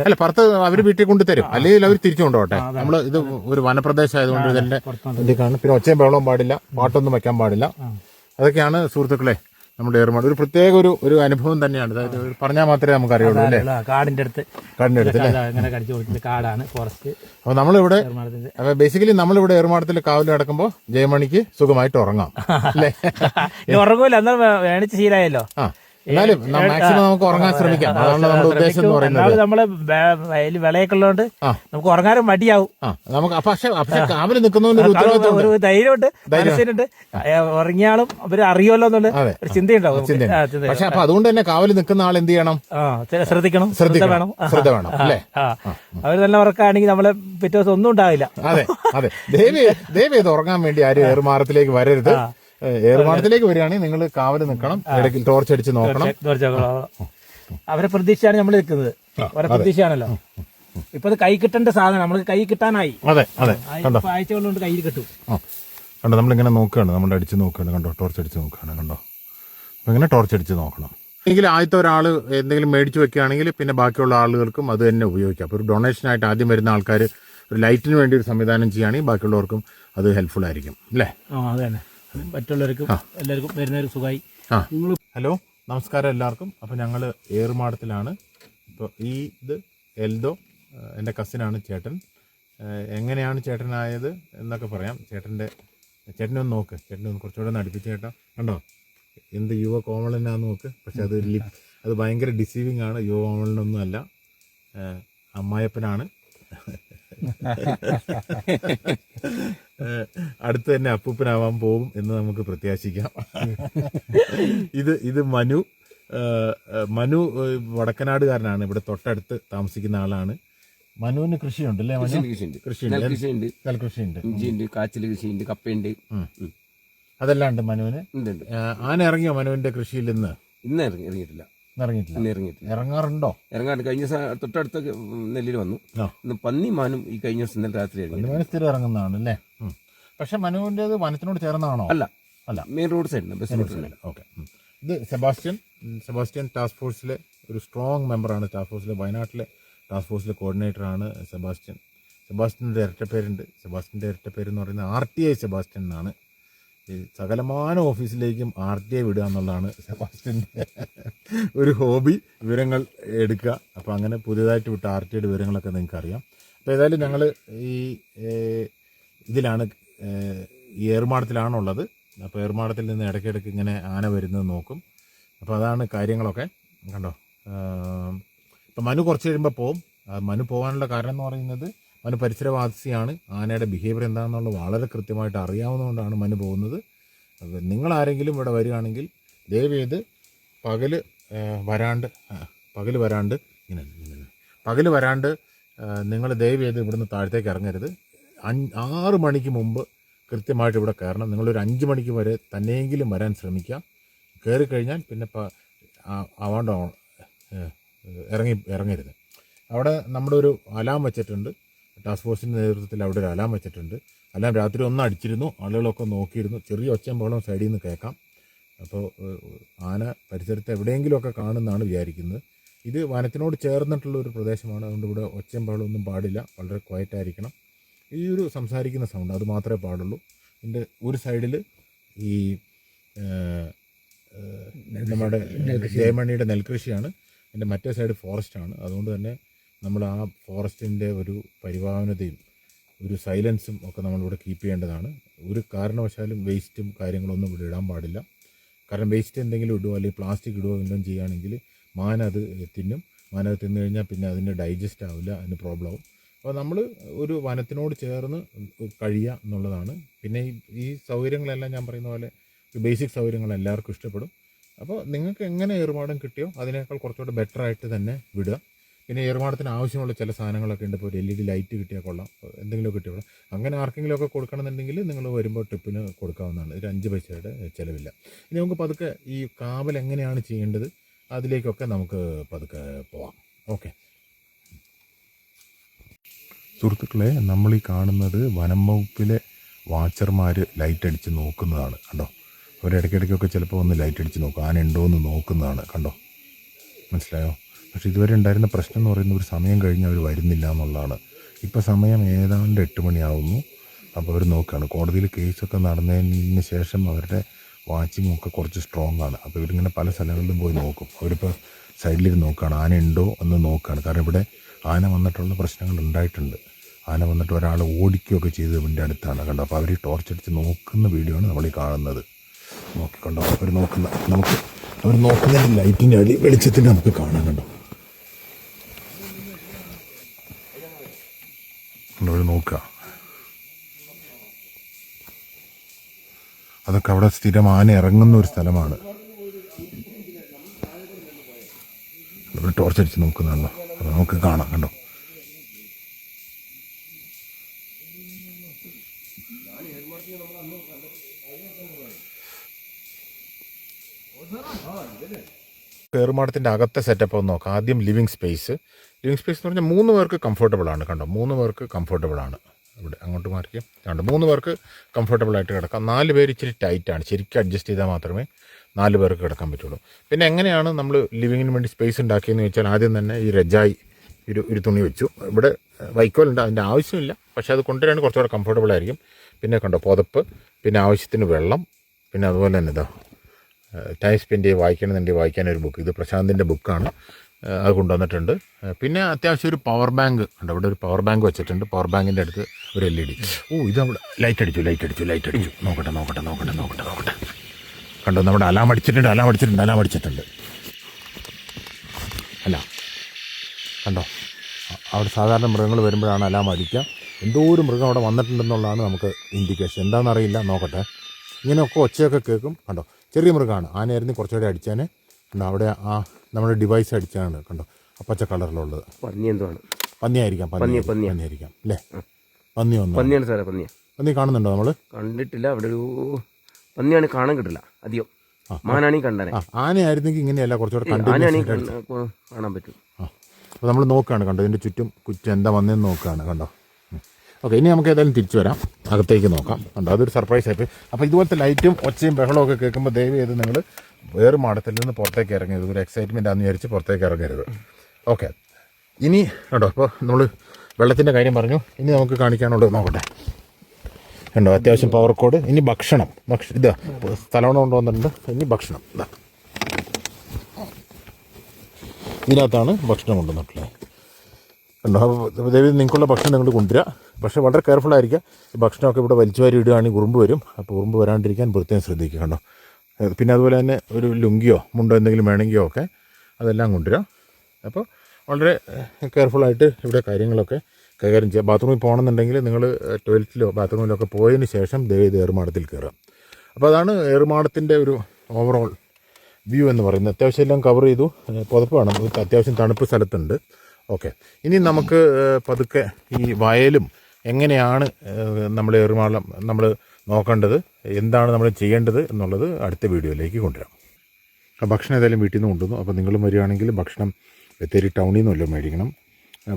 അല്ല, പുറത്ത് അവര് വീട്ടിൽ കൊണ്ട് തരും, അല്ലെങ്കിൽ അവർ തിരിച്ചു കൊണ്ടുപോട്ടെ. നമ്മള് ഇത് ഒരു വനപ്രദേശം ആയതുകൊണ്ട് ഇതിന്റെ ഇതിക്കാണ്. പിന്നെ ഒച്ചയും ബഹളവും പാടില്ല, പാട്ടൊന്നും വെക്കാൻ പാടില്ല. അതൊക്കെയാണ് സുഹൃത്തുക്കളെ നമ്മുടെ ഏറുമാട്. ഒരു പ്രത്യേക ഒരു അനുഭവം തന്നെയാണ്. അതായത് പറഞ്ഞാൽ മാത്രമേ നമുക്ക് അറിയുള്ളൂ, അല്ലേ? കാടിന്റെ അടുത്ത് കാടാണ്, ഫോറസ്റ്റ്. അപ്പൊ നമ്മളിവിടെ ബേസിക്കലി നമ്മളിവിടെ ഏറുമാടത്തിൽ കാവൽ കിടക്കുമ്പോൾ ജയമണിക്ക് സുഖമായിട്ട് ഉറങ്ങാം, അല്ലേ? ഉറങ്ങൂല, എന്നാൽ വേണിച്ച് ശീലമായല്ലോ. എന്നാലും മാക്സിമം നമുക്ക് ഉറങ്ങാൻ ശ്രമിക്കാം. അതാണ് നമ്മുടെ ഉദ്ദേശം എന്ന് പറയുന്നത്. നമ്മള് വയലിൽ വിളയൊക്കെ ഉള്ളതുകൊണ്ട് നമുക്ക് ഉറങ്ങാനും മടിയാവും. നമുക്ക് പക്ഷെ കാവല് നിൽക്കുന്നതിന് ഒരു ധൈര്യമുണ്ട്, മനസ്സിനുണ്ട്. ഉറങ്ങിയാലും അവര് അറിയുമല്ലോ എന്നുള്ള ഒരു ചിന്തയുണ്ടാവും. പക്ഷെ അപ്പൊ അതുകൊണ്ട് തന്നെ കാവല് നിൽക്കുന്ന ആൾ എന്ത് ചെയ്യണം? ശ്രദ്ധിക്കണം, ശ്രദ്ധ വേണം. അല്ലേ? അവര് നല്ല ഉറക്കാണെങ്കിൽ നമ്മളെ പിറ്റേ ദിവസം ഒന്നും ഉണ്ടാവില്ല. അതെ അതെ. ദയവ് ചെയ്ത് ഉറങ്ങാൻ വേണ്ടി ആരും ഏറുമാടത്തിലേക്ക് വരരുത്. ഏറുമാടത്തിലേക്ക് വരികയാണെങ്കിൽ നിങ്ങൾ കാവല് നിൽക്കണം, ഇടയ്ക്ക് ടോർച്ച് അടിച്ച് നോക്കണം. അവരെ പ്രതീക്ഷയാണ് നമ്മൾ നിൽക്കുന്നത്. അവരെ പ്രതീക്ഷയാണല്ലോ. ഇപ്പൊ കൈ കിട്ടേണ്ട സാധനം നമ്മൾക്ക് കൈ കിട്ടാനായി. അതെ അതെ. കണ്ടോ, ആഴ്ചകൾ കൊണ്ട് കയ്യിൽ കിട്ടും. കണ്ടോ, നമ്മളിങ്ങനെ നോക്കുകയാണ്, നമ്മൾ അടിച്ച് നോക്കുകയാണ്. കണ്ടോ, ടോർച്ച് അടിച്ച് നോക്കുകയാണ്. കണ്ടോ, അപ്പൊ ഇങ്ങനെ ടോർച്ച് അടിച്ച് നോക്കണം. എങ്കിൽ ആദ്യത്തെ ഒരാൾ എന്തെങ്കിലും മേടിച്ച് വെക്കുകയാണെങ്കിൽ പിന്നെ ബാക്കിയുള്ള ആളുകൾക്കും അത് തന്നെ ഉപയോഗിക്കാം. അപ്പോൾ ഒരു ഡൊണേഷനായിട്ട് ആദ്യം വരുന്ന ആൾക്കാർ ഒരു ലൈറ്റിന് വേണ്ടി ഒരു സംവിധാനം ചെയ്യുകയാണെങ്കിൽ ബാക്കിയുള്ളവർക്കും അത് ഹെൽപ്ഫുൾ ആയിരിക്കും അല്ലേ? അതെ തന്നെ. മറ്റുള്ളവർക്കും എല്ലാവർക്കും വരുന്നവർ സുഖമായി. ഹലോ, നമസ്കാരം എല്ലാവർക്കും. അപ്പോൾ ഞങ്ങൾ ഏറുമാടത്തിലാണ്. ഇപ്പോൾ ഇത് എൽദോ എൻ്റെ കസിനാണ് ചേട്ടൻ. എങ്ങനെയാണ് ചേട്ടനായത് എന്നൊക്കെ പറയാം. ചേട്ടനെ ഒന്ന് നോക്ക്, ചേട്ടനെ ഒന്ന് കുറച്ചുകൂടെ ഒന്ന് അടുപ്പിച്ച് ചേട്ടാ. കണ്ടോ എന്ത് യുവ കോമളനാന്ന് നോക്ക്. പക്ഷെ അത് ഭയങ്കര ഡിസീവിങ് ആണ്. യുവ കോമളനൊന്നും അല്ല, അമ്മായപ്പനാണ്. അടുത്ത് തന്നെ അപ്പൂപ്പനാവാൻ പോകും എന്ന് നമുക്ക് പ്രത്യാശിക്കാം. ഇത് മനു വടക്കനാടുകാരനാണ്. ഇവിടെ തൊട്ടടുത്ത് താമസിക്കുന്ന ആളാണ്. മനുവിന് കൃഷിയുണ്ട് അല്ലേ? കൃഷിയുണ്ട്, നെൽകൃഷിയുണ്ട്, ഇഞ്ചിയുണ്ട്, കാച്ചിൽ കൃഷിയുണ്ട്, കപ്പയുണ്ട്, അതെല്ലാം ഉണ്ട് മനുവിന്. ആന ഇറങ്ങിയോ മനുവിന്റെ കൃഷിയിൽ? ഇന്ന് ഇറങ്ങിയിട്ടില്ല. ഇറങ്ങാറുണ്ടോ? ഇറങ്ങാറ് കഴിഞ്ഞ തൊട്ടടുത്ത നെല്ലിൽ വന്നു. ഇന്ന് പന്നി മാനും ഈ കഴിഞ്ഞ ദിവസം ഇന്നലെ രാത്രി സ്ഥിരം ഇറങ്ങുന്നതാണ് അല്ലേ? പക്ഷെ മനുവിൻ്റെത് വനത്തിനോട് ചേർന്നാണോ? അല്ല, മെയിൻ റോഡ് സൈഡിന്, ബസ് റോഡ് സൈഡ്. ഓക്കെ. ഇത് സെബാസ്റ്റ്യൻ ടാസ്ക് ഫോഴ്സിലെ ഒരു സ്ട്രോങ് മെമ്പറാണ്. ടാസ്ക് ഫോഴ്സിലെ വയനാട്ടിലെ ടാസ്ക് ഫോഴ്സിലെ കോർഡിനേറ്ററാണ് സെബാസ്റ്റ്യൻ്റെ ഇരട്ടപ്പേരുണ്ട്. സെബാസ്റ്റ്യൻ്റെ ഇരട്ടപ്പേരെന്ന് പറയുന്നത് RTI സെബാസ്റ്റ്യൻ എന്നാണ്. ഈ സകലമാന ഓഫീസിലേക്കും RTI വിടുക എന്നുള്ളതാണ് സെബാസ്റ്റ്യൻ്റെ ഒരു ഹോബി. വിവരങ്ങൾ എടുക്കുക. അപ്പോൾ അങ്ങനെ പുതിയതായിട്ട് വിട്ട RTIയുടെ വിവരങ്ങളൊക്കെ നിങ്ങൾക്ക് അറിയാം. അപ്പോൾ ഏതായാലും ഞങ്ങൾ ഇതിലാണ്, ഈ ഏറുമാടത്തിലാണുള്ളത്. അപ്പോൾ ഏറുമാടത്തിൽ നിന്ന് ഇടയ്ക്കിടയ്ക്ക് ഇങ്ങനെ ആന വരുന്നത് നോക്കും. അപ്പോൾ അതാണ് കാര്യങ്ങളൊക്കെ. കണ്ടോ, ഇപ്പം മനു കുറച്ച് കഴിയുമ്പോൾ പോവും. മനു പോകാനുള്ള കാരണം എന്ന് പറയുന്നത് മനു പരിസരവാസിയാണ്. ആനയുടെ ബിഹേവിയർ എന്താണെന്നുള്ളത് വളരെ കൃത്യമായിട്ട് അറിയാവുന്നതുകൊണ്ടാണ് മനു പോകുന്നത്. അപ്പോൾ നിങ്ങളാരെങ്കിലും ഇവിടെ വരികയാണെങ്കിൽ ദയവ് ചെയ്ത് പകല് വരാണ്ട് നിങ്ങൾ ദയവ് ചെയ്ത് ഇവിടുന്ന് താഴത്തേക്ക് ഇറങ്ങരുത്. 6 മണിക്ക് മുമ്പ് കൃത്യമായിട്ട് ഇവിടെ കയറണം. നിങ്ങളൊരു 5 മണിക്ക് വരെ തന്നെയെങ്കിലും വരാൻ ശ്രമിക്കാം. കയറിക്കഴിഞ്ഞാൽ പിന്നെ ആവാണ്ടോ ഇറങ്ങരുത്. അവിടെ നമ്മുടെ ഒരു അലാം വെച്ചിട്ടുണ്ട്. ടാസ്ക് ഫോഴ്സിൻ്റെ നേതൃത്വത്തിൽ അവിടെ ഒരു അലാം വെച്ചിട്ടുണ്ട്. അലാം രാത്രി ഒന്ന് അടിച്ചിരുന്നു. ആളുകളൊക്കെ നോക്കിയിരുന്നു. ചെറിയ ഒച്ചയും ബഹളവും സൈഡിൽ നിന്ന് കേൾക്കാം. അപ്പോൾ ആന പരിസരത്ത് എവിടെയെങ്കിലുമൊക്കെ കാണുമെന്നാണ് വിചാരിക്കുന്നത്. ഇത് വനത്തിനോട് ചേർന്നിട്ടുള്ള ഒരു പ്രദേശമാണ്. അതുകൊണ്ട് ഇവിടെ ഒച്ചയും ബഹളമൊന്നും പാടില്ല. വളരെ ക്വയറ്റായിരിക്കണം. ഈ ഒരു സംസാരിക്കുന്ന സൗണ്ട് അത് മാത്രമേ പാടുള്ളൂ. ഇതിൻ്റെ ഒരു സൈഡിൽ ഈ നമ്മുടെ ജയമണിയുടെ നെൽകൃഷിയാണ്. എൻ്റെ മറ്റേ സൈഡ് ഫോറസ്റ്റാണ്. അതുകൊണ്ട് തന്നെ നമ്മൾ ആ ഫോറസ്റ്റിൻ്റെ ഒരു പരിപാവനതയും ഒരു സൈലൻസും ഒക്കെ നമ്മളിവിടെ കീപ്പ് ചെയ്യേണ്ടതാണ്. ഒരു കാരണവശാലും വേസ്റ്റും കാര്യങ്ങളൊന്നും ഇവിടെ ഇടാൻ പാടില്ല. കാരണം വേസ്റ്റ് എന്തെങ്കിലും ഇടുകയോ അല്ലെങ്കിൽ പ്ലാസ്റ്റിക് ഇടുകയോ എന്തെങ്കിലും ചെയ്യുകയാണെങ്കിൽ മാന അത് തിന്നും. മാന അത് തിന്നു കഴിഞ്ഞാൽ പിന്നെ അതിന് ഡൈജസ്റ്റ് ആവില്ല, അതിന് പ്രോബ്ലം ആവും. അപ്പോൾ നമ്മൾ ഒരു വനത്തിനോട് ചേർന്ന് കഴിയുക എന്നുള്ളതാണ്. പിന്നെ ഈ സൗകര്യങ്ങളെല്ലാം ഞാൻ പറയുന്ന പോലെ ബേസിക് സൗകര്യങ്ങൾ എല്ലാവർക്കും ഇഷ്ടപ്പെടും. അപ്പോൾ നിങ്ങൾക്ക് എങ്ങനെ ഏറുമാടം കിട്ടിയോ അതിനേക്കാൾ കുറച്ചുകൂടെ ബെറ്ററായിട്ട് തന്നെ വിടുക. പിന്നെ ഏറുമാടത്തിന് ആവശ്യമുള്ള ചില സാധനങ്ങളൊക്കെ ഉണ്ട്. ഇപ്പോൾ ഒരു LED ലൈറ്റ് കിട്ടിയാൽ കൊള്ളാം, എന്തെങ്കിലുമൊക്കെ കിട്ടിയാൽ കൊള്ളാം. അങ്ങനെ ആർക്കെങ്കിലുമൊക്കെ കൊടുക്കണമെന്നുണ്ടെങ്കിൽ നിങ്ങൾ വരുമ്പോൾ ട്രിപ്പിന് കൊടുക്കാവുന്നതാണ്. ഒരു 5 പൈസയുടെ ചിലവില്ല. ഇനി നമുക്ക് പതുക്കെ ഈ കാവൽ എങ്ങനെയാണ് ചെയ്യേണ്ടത് അതിലേക്കൊക്കെ നമുക്ക് പതുക്കെ പോവാം. ഓക്കെ സുഹൃത്തുക്കളെ, നമ്മളീ കാണുന്നത് വനം വകുപ്പിലെ വാച്ചർമാർ ലൈറ്റ് അടിച്ച് നോക്കുന്നതാണ്. കണ്ടോ, അവരിടയ്ക്കിടയ്ക്കൊക്കെ ചിലപ്പോൾ ഒന്ന് ലൈറ്റ് അടിച്ച് നോക്കും, ആന ഉണ്ടോ എന്ന് നോക്കുന്നതാണ്. കണ്ടോ, മനസ്സിലായോ? പക്ഷേ ഇതുവരെ ഉണ്ടായിരുന്ന പ്രശ്നം എന്ന് പറയുന്നത് ഒരു സമയം കഴിഞ്ഞ് അവർ വരുന്നില്ല എന്നുള്ളതാണ്. ഇപ്പോൾ സമയം ഏതാണ്ട് 8 മണിയാവുന്നു. അപ്പോൾ അവർ നോക്കുകയാണ്. കോടതിയിൽ കേസൊക്കെ നടന്നതിന് ശേഷം അവരുടെ വാച്ചിങ്ങും ഒക്കെ കുറച്ച് സ്ട്രോങ് ആണ്. അപ്പോൾ ഇവരിങ്ങനെ പല സ്ഥലങ്ങളിലും പോയി നോക്കും. അവരിപ്പോൾ സൈഡിലിരുന്ന് നോക്കുകയാണ്, ആന ഉണ്ടോ എന്ന് നോക്കുകയാണ്. കാരണം ഇവിടെ ആന വന്നിട്ടുള്ള പ്രശ്നങ്ങൾ ഉണ്ടായിട്ടുണ്ട്. ആന വന്നിട്ട് ഒരാൾ ഓടിക്കുകയൊക്കെ ചെയ്ത് ഇവൻ്റെ അടുത്താണ്. കണ്ടോ, അപ്പോൾ അവർ ടോർച്ച് അടിച്ച് നോക്കുന്ന വീഡിയോ ആണ് നമ്മൾ ഈ കാണുന്നത്. നോക്കിക്കൊണ്ടോ അവർ നോക്കുന്ന. അവർ നോക്കുന്നതിൻ്റെ ലൈറ്റിൻ്റെ അടി വെളിച്ചത്തിൽ നമുക്ക് കാണാൻ കണ്ടോ. അവർ നോക്കുക, അതൊക്കെ അവിടെ സ്ഥിരം ആന ഇറങ്ങുന്ന ഒരു സ്ഥലമാണ്. ഇവിടെ ടോർച്ച് അടിച്ച് നോക്കുന്നുണ്ടോ, അത് നമുക്ക് കാണാം കണ്ടോ. ഏറുമാടത്തിൻ്റെ അകത്തെ സെറ്റപ്പ് ഒന്ന് നോക്കാം. ആദ്യം ലിവിങ് സ്പേസ് എന്ന് പറഞ്ഞാൽ 3 പേർക്ക് കംഫർട്ടബിൾ ആണ് കണ്ടോ. 3 പേർക്ക് കംഫർട്ടബിൾ ആണ്. ഇവിടെ അങ്ങോട്ട് മാറിക്കും കണ്ടോ. 3 പേർക്ക് കംഫർട്ടബിൾ ആയിട്ട് കിടക്കാം. 4 പേര് ഇച്ചിരി ടൈറ്റാണ്. ശരിക്കും അഡ്ജസ്റ്റ് ചെയ്താൽ മാത്രമേ 4 പേർക്ക് കിടക്കാൻ പറ്റുള്ളൂ. പിന്നെ എങ്ങനെയാണ് നമ്മൾ ലിവിങ്ങിന് വേണ്ടി സ്പേസ് ഉണ്ടാക്കിയെന്ന് വെച്ചാൽ ആദ്യം തന്നെ ഈ രജായി ഒരു തുണി വെച്ചു. ഇവിടെ വൈക്കോലുണ്ട്, അതിൻ്റെ ആവശ്യമില്ല, പക്ഷേ അത് കൊണ്ടുവരാൻ കുറച്ചുകൂടെ കംഫർട്ടബിൾ ആയിരിക്കും. പിന്നെ കണ്ടോ പുതപ്പ്, പിന്നെ ആവശ്യത്തിന് വെള്ളം, പിന്നെ അതുപോലെ തന്നെ ഇതാ ടൈം സ്പെൻഡ് ചെയ്ത് വായിക്കണമെന്നുണ്ടെങ്കിൽ വായിക്കാനൊരു ബുക്ക്. ഇത് പ്രശാന്തിൻ്റെ ബുക്കാണ്, അത് കൊണ്ടുവന്നിട്ടുണ്ട്. പിന്നെ അത്യാവശ്യം ഒരു പവർ ബാങ്ക് ഉണ്ട്. അവിടെ ഒരു പവർ ബാങ്ക് വെച്ചിട്ടുണ്ട്. പവർ ബാങ്കിൻ്റെ അടുത്ത് ഒരു LED. ഇത് അവിടെ ലൈറ്റ് അടിച്ചു. നോക്കട്ടെ. കണ്ടോ, നമ്മുടെ അലാം അടിച്ചിട്ടുണ്ട്. അല്ല കണ്ടോ, അവിടെ സാധാരണ മൃഗങ്ങൾ വരുമ്പോഴാണ് അലാം അടിക്കുക. എന്തോ ഒരു മൃഗം അവിടെ വന്നിട്ടുണ്ടെന്നുള്ളതാണ് നമുക്ക് ഇൻഡിക്കേഷൻ. എന്താണെന്നറിയില്ല, നോക്കട്ടെ. ഇങ്ങനെയൊക്കെ ഒച്ചയൊക്കെ കേൾക്കും. കണ്ടോ, ചെറിയ മൃഗമാണ്. ആനയായിരുന്നു കുറച്ചുകൂടെ അടിച്ചാൽ കണ്ടോ. അവിടെ ആ നമ്മുടെ ഡിവൈസ് അടിച്ചാണ് കണ്ടോ, ആ പച്ച കളറിലുള്ളത്. പന്നിയായിരിക്കാം അല്ലേ? പന്നിയാണ് സാറേ. പന്നി കാണുന്നുണ്ടോ? നമ്മൾ കണ്ടിട്ടില്ല. അവിടെ ഒരു പന്നിയാണ്, കാണാൻ കിട്ടില്ല അധികം. മാനാണി കണ്ടാനെ. ആനയായിരുന്നെങ്കിൽ ഇങ്ങനെയല്ല, കുറച്ചുകൂടെ കാണാൻ പറ്റും. അപ്പോൾ നമ്മൾ നോക്കുകയാണ് കണ്ടോ, ഇതിൻ്റെ ചുറ്റും എന്താ വന്നതെന്ന് നോക്കുകയാണ് കണ്ടോ. ഓക്കെ, ഇനി നമുക്ക് ഏതായാലും തിരിച്ചു വരാം, അകത്തേക്ക് നോക്കാം കണ്ടോ. അതൊരു സർപ്രൈസ് ആയിപ്പോയി. അപ്പോൾ ഇതുപോലത്തെ ലൈറ്റും ഒച്ചയും ബഹളമൊക്കെ കേൾക്കുമ്പോൾ ദയവ് ചെയ്ത് നിങ്ങൾ ഏറുമാടത്തിൽ നിന്ന് പുറത്തേക്ക് ഇറങ്ങരുത്. ഒരു എക്സൈറ്റ്മെൻ്റ് ആണെന്ന് വിചാരിച്ച് പുറത്തേക്ക് ഇറങ്ങരുത്. ഓക്കെ, ഇനി കണ്ടോ, അപ്പോൾ നമ്മൾ വെള്ളത്തിൻ്റെ കാര്യം പറഞ്ഞു. ഇനി നമുക്ക് കാണിക്കാനുള്ളത് നോക്കട്ടെ കണ്ടോ. അത്യാവശ്യം പവർ കോഡ്. ഇനി ഭക്ഷണം ഇതാ സ്ഥലം കൊണ്ടുവന്നിട്ടുണ്ട്. ഇനി ഭക്ഷണം ഇതാ ഇതിനകത്താണ് ഭക്ഷണം കൊണ്ടുവന്നിട്ടുള്ളത് കണ്ടോ. ദയവ് നിങ്ങൾക്കുള്ള ഭക്ഷണം നിങ്ങൾ കൊണ്ടുവരിക, പക്ഷേ വളരെ കെയർഫുള്ളായിരിക്കുക. ഈ ഭക്ഷണമൊക്കെ ഇവിടെ വലിച്ചു വാരി ഇടുകയാണെങ്കിൽ ഉറുമ്പ് വരും. അപ്പോൾ ഉറുമ്പ് വരാണ്ടിരിക്കാൻ പ്രത്യേകം ശ്രദ്ധിക്കുക കണ്ടോ. പിന്നെ അതുപോലെ തന്നെ ഒരു ലുങ്കിയോ മുണ്ടോ എന്തെങ്കിലും വേണമെങ്കിലോ ഒക്കെ അതെല്ലാം കൊണ്ടുവരിക. അപ്പോൾ വളരെ കെയർഫുള്ളായിട്ട് ഇവിടെ കാര്യങ്ങളൊക്കെ കൈകാര്യം ചെയ്യുക. ബാത്റൂമിൽ പോകണമെന്നുണ്ടെങ്കിൽ നിങ്ങൾ ടോയ്ലറ്റിലോ ബാത്റൂമിലോ ഒക്കെ പോയതിന് ശേഷം ദയവ് ഏറുമാടത്തിൽ കയറുക. അപ്പോൾ അതാണ് ഏറുമാടത്തിൻ്റെ ഒരു ഓവറോൾ വ്യൂ എന്ന് പറയുന്നത്. അത്യാവശ്യം എല്ലാം കവർ ചെയ്തു. പുതപ്പ് വേണം, അത്യാവശ്യം തണുപ്പ് സ്ഥലത്തുണ്ട്. ഓക്കെ, ഇനി നമുക്ക് പതുക്കെ ഈ വയലും എങ്ങനെയാണ് നമ്മൾ ഏറുമാടം നമ്മൾ നോക്കേണ്ടത്, എന്താണ് നമ്മൾ ചെയ്യേണ്ടത് എന്നുള്ളത് അടുത്ത വീഡിയോയിലേക്ക് കൊണ്ടുവരാം. ഭക്ഷണം ഏതായാലും വീട്ടിൽ നിന്ന് കൊണ്ടുവന്നു. അപ്പോൾ നിങ്ങളും വരികയാണെങ്കിൽ ഭക്ഷണം ബത്തേരി ടൗണിൽ നിന്ന് വല്ലതും മേടിക്കണം.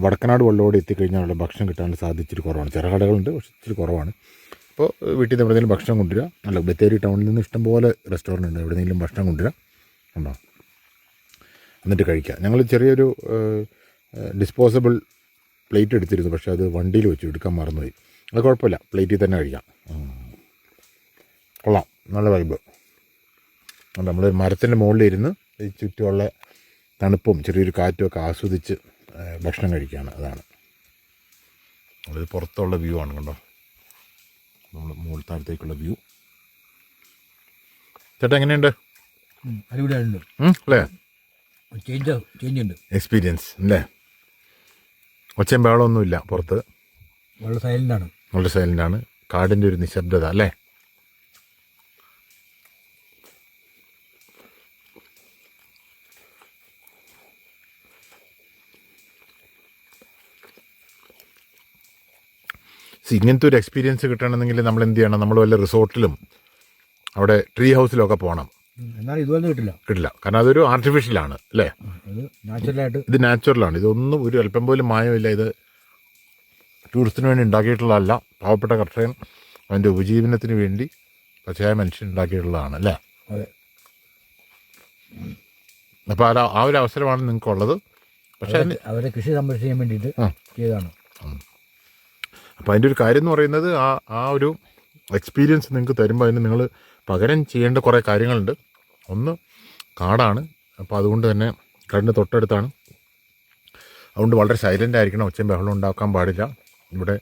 വടക്കനാട് വെള്ളോട് എത്തിക്കഴിഞ്ഞാൽ ഭക്ഷണം കിട്ടാൻ സാധിച്ചിട്ട് കുറവാണ്. ചില കടകളുണ്ട്, പക്ഷേ ഇച്ചിരി കുറവാണ്. അപ്പോൾ വീട്ടിൽ നിന്ന് എവിടെയെങ്കിലും ഭക്ഷണം കൊണ്ടുവരിക. അല്ല, ബത്തേരി ടൗണിൽ നിന്ന് ഇഷ്ടംപോലെ റെസ്റ്റോറൻറ്റ് ഉണ്ട്, എവിടെയെങ്കിലും ഭക്ഷണം കൊണ്ടുവരിക ഉണ്ടോ, എന്നിട്ട് കഴിക്കുക. ഞങ്ങൾ ചെറിയൊരു ഡിസ്പോസബിൾ പ്ലേറ്റ് എടുത്തിരുന്നു, പക്ഷേ അത് വണ്ടിയിൽ വെച്ചു, എടുക്കാൻ മറന്നുപോയി. അത് കുഴപ്പമില്ല, പ്ലേറ്റിൽ തന്നെ കഴിക്കാം. കൊള്ളാം, നല്ല വൈബ്. നമ്മൾ മരത്തിൻ്റെ മുകളിലിരുന്ന് ഈ ചുറ്റുമുള്ള തണുപ്പും ചെറിയൊരു കാറ്റും ഒക്കെ ആസ്വദിച്ച് ഭക്ഷണം കഴിക്കുകയാണ്. അതാണ് അത് പുറത്തുള്ള വ്യൂ ആണ് കണ്ടോ, നമ്മൾ മുകൾ താഴത്തേക്കുള്ള വ്യൂ. ചേട്ടാ എങ്ങനെയുണ്ട്? അടിപൊളിയായിട്ടുണ്ട് അല്ലേ? ചേഞ്ച് എക്സ്പീരിയൻസ് അല്ലേ? ഒച്ചയും ബഹളമൊന്നുമില്ല പുറത്ത്. വളരെ സൈലൻ്റാണ്. വളരെ സൈലൻ്റാണ്. കാടിൻ്റെ ഒരു നിശബ്ദത അല്ലേ? ഇങ്ങനത്തെ ഒരു എക്സ്പീരിയൻസ് കിട്ടണമെന്നെങ്കിൽ നമ്മൾ എന്ത് ചെയ്യണം? നമ്മൾ വല്ല റിസോർട്ടിലും അവിടെ ട്രീ ഹൗസിലൊക്കെ പോകണം. എന്നാൽ ഇതുപോലെ കിട്ടില്ല, കാരണം അതൊരു ആർട്ടിഫിഷ്യലാണ് അല്ലേ? ഇത് നാച്ചുറലാണ്. ഇതൊന്നും ഒരു അല്പം പോലും മായമില്ല. ഇത് ടൂറിസ്റ്റിന് വേണ്ടി ഉണ്ടാക്കിയിട്ടുള്ളതല്ല. പാവപ്പെട്ട കർഷകൻ അവൻ്റെ ഉപജീവനത്തിന് വേണ്ടി പച്ചയായ മനുഷ്യൻ ഉണ്ടാക്കിയിട്ടുള്ളതാണ് അല്ലേ? അതെ. അപ്പോൾ ആ ഒരു അവസരമാണ് നിങ്ങൾക്കുള്ളത്. പക്ഷേ അവരെ കൃഷി സംരക്ഷിക്കാൻ വേണ്ടിയിട്ട് ചെയ്തതാണ്. അപ്പോൾ അതിൻ്റെ ഒരു കാര്യം എന്ന് പറയുന്നത് ആ ഒരു എക്സ്പീരിയൻസ് നിങ്ങൾക്ക് തരുമ്പോൾ അതിന് നിങ്ങൾ പകരം ചെയ്യേണ്ട കുറേ കാര്യങ്ങളുണ്ട്. ഒന്ന്, കാടാണ്. അപ്പോൾ അതുകൊണ്ട് തന്നെ കാടിൻ്റെ തൊട്ടടുത്താണ്. അതുകൊണ്ട് വളരെ സൈലൻ്റ് ആയിരിക്കണം. ഒച്ചയും ബഹളം ഉണ്ടാക്കാൻ പാടില്ല. ഇവിടെ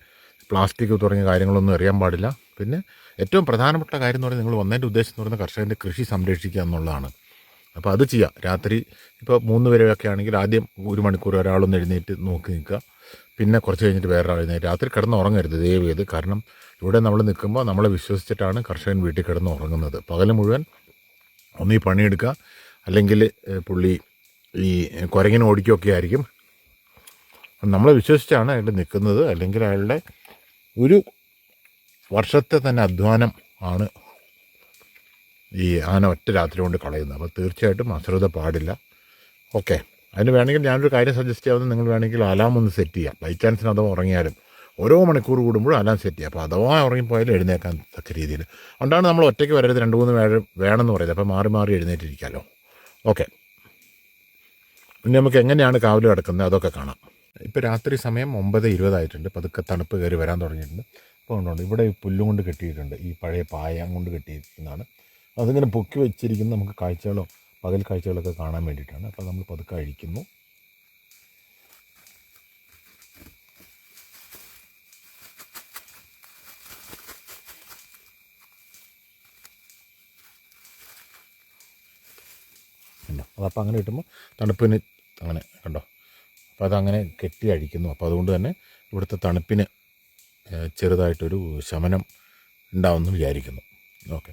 പ്ലാസ്റ്റിക് തുടങ്ങിയ കാര്യങ്ങളൊന്നും എറിയാൻ പാടില്ല. പിന്നെ ഏറ്റവും പ്രധാനപ്പെട്ട കാര്യം എന്ന് പറയുന്നത്, നിങ്ങൾ വന്നതിൻ്റെ ഉദ്ദേശം എന്ന് പറയുന്നത് കർഷകൻ്റെ കൃഷി സംരക്ഷിക്കുക എന്നുള്ളതാണ്. അപ്പോൾ അത് ചെയ്യാം. രാത്രി ഇപ്പോൾ 3 വരെയൊക്കെ ആണെങ്കിൽ ആദ്യം 1 മണിക്കൂർ ഒരാളൊന്ന് എഴുന്നേറ്റ് നോക്കി നിൽക്കുക, പിന്നെ കുറച്ച് കഴിഞ്ഞിട്ട് വേറൊരാൾ എഴുന്നേറ്റ്. രാത്രി കിടന്ന് ഉറങ്ങരുത് ദയവ് ചെയ്ത്. കാരണം ഇവിടെ നമ്മൾ നിൽക്കുമ്പോൾ നമ്മളെ വിശ്വസിച്ചിട്ടാണ് കർഷകൻ വീട്ടിൽ കിടന്ന് ഉറങ്ങുന്നത്. പകൽ മുഴുവൻ ഒന്നീ പണിയെടുക്കുക, അല്ലെങ്കിൽ പുള്ളി ഈ കുരങ്ങിനെ ഓടിക്കുകയൊക്കെ ആയിരിക്കും. നമ്മളെ വിശ്വസിച്ചാണ് അയാൾ നിൽക്കുന്നത്. അല്ലെങ്കിൽ അയാളുടെ ഒരു വർഷത്തെ തന്നെ അധ്വാനം ആണ് ഈ ആന ഒറ്റ രാത്രി കൊണ്ട് കളയുന്നത്. അപ്പോൾ തീർച്ചയായിട്ടും അശ്രദ്ധ പാടില്ല. ഓക്കെ, അതിന് വേണമെങ്കിൽ ഞാനൊരു കാര്യം സജസ്റ്റ് ചെയ്യാവുന്നത്, നിങ്ങൾ വേണമെങ്കിൽ അലാം ഒന്ന് സെറ്റ് ചെയ്യാം. ബൈ ചാൻസിന് അഥവാ ഉറങ്ങിയാലും ഓരോ മണിക്കൂർ കൂടുമ്പോഴും അലാം സെറ്റ് ചെയ്യുക. അപ്പോൾ അഥവാ ഉറങ്ങിപ്പോയാലും എഴുന്നേക്കാൻ തക്ക രീതിയിൽ. അതുകൊണ്ടാണ് നമ്മൾ ഒറ്റയ്ക്ക് വരരുത്, 2-3 പേര് വേണമെന്ന് പറയുന്നത്. അപ്പോൾ മാറി മാറി എഴുന്നേറ്റിരിക്കാമല്ലോ. ഓക്കെ, പിന്നെ നമുക്ക് എങ്ങനെയാണ് കാവൽ കിടക്കുന്നത് അതൊക്കെ കാണാം. ഇപ്പോൾ രാത്രി സമയം 9:20 ആയിട്ടുണ്ട്. പതുക്കെ തണുപ്പ് കയറി വരാൻ തുടങ്ങിയിട്ടുണ്ട്. അപ്പോൾ ഉണ്ടോ ഇവിടെ ഈ പുല്ലും കൊണ്ട് കെട്ടിയിട്ടുണ്ട്, ഈ പഴയ പായം കൊണ്ട് കെട്ടിയിരിക്കുന്നതാണ്. അതിങ്ങനെ പൊക്കി വെച്ചിരിക്കുന്ന നമുക്ക് കാഴ്ചകളോ പകൽ കാഴ്ചകളൊക്കെ കാണാൻ വേണ്ടിയിട്ടാണ്. അപ്പോൾ നമ്മൾ പതുക്കെ അഴിക്കുന്നു. കണ്ടോ, അതപ്പോൾ അങ്ങനെ കിട്ടുമ്പോൾ തണുപ്പിന് അങ്ങനെ കണ്ടോ, അപ്പോൾ അതങ്ങനെ കെട്ടി അഴിക്കുന്നു. അപ്പോൾ അതുകൊണ്ട് തന്നെ ഇവിടുത്തെ തണുപ്പിന് ചെറുതായിട്ടൊരു ശമനം ഉണ്ടാവുമെന്ന് വിചാരിക്കുന്നു. ഓക്കെ,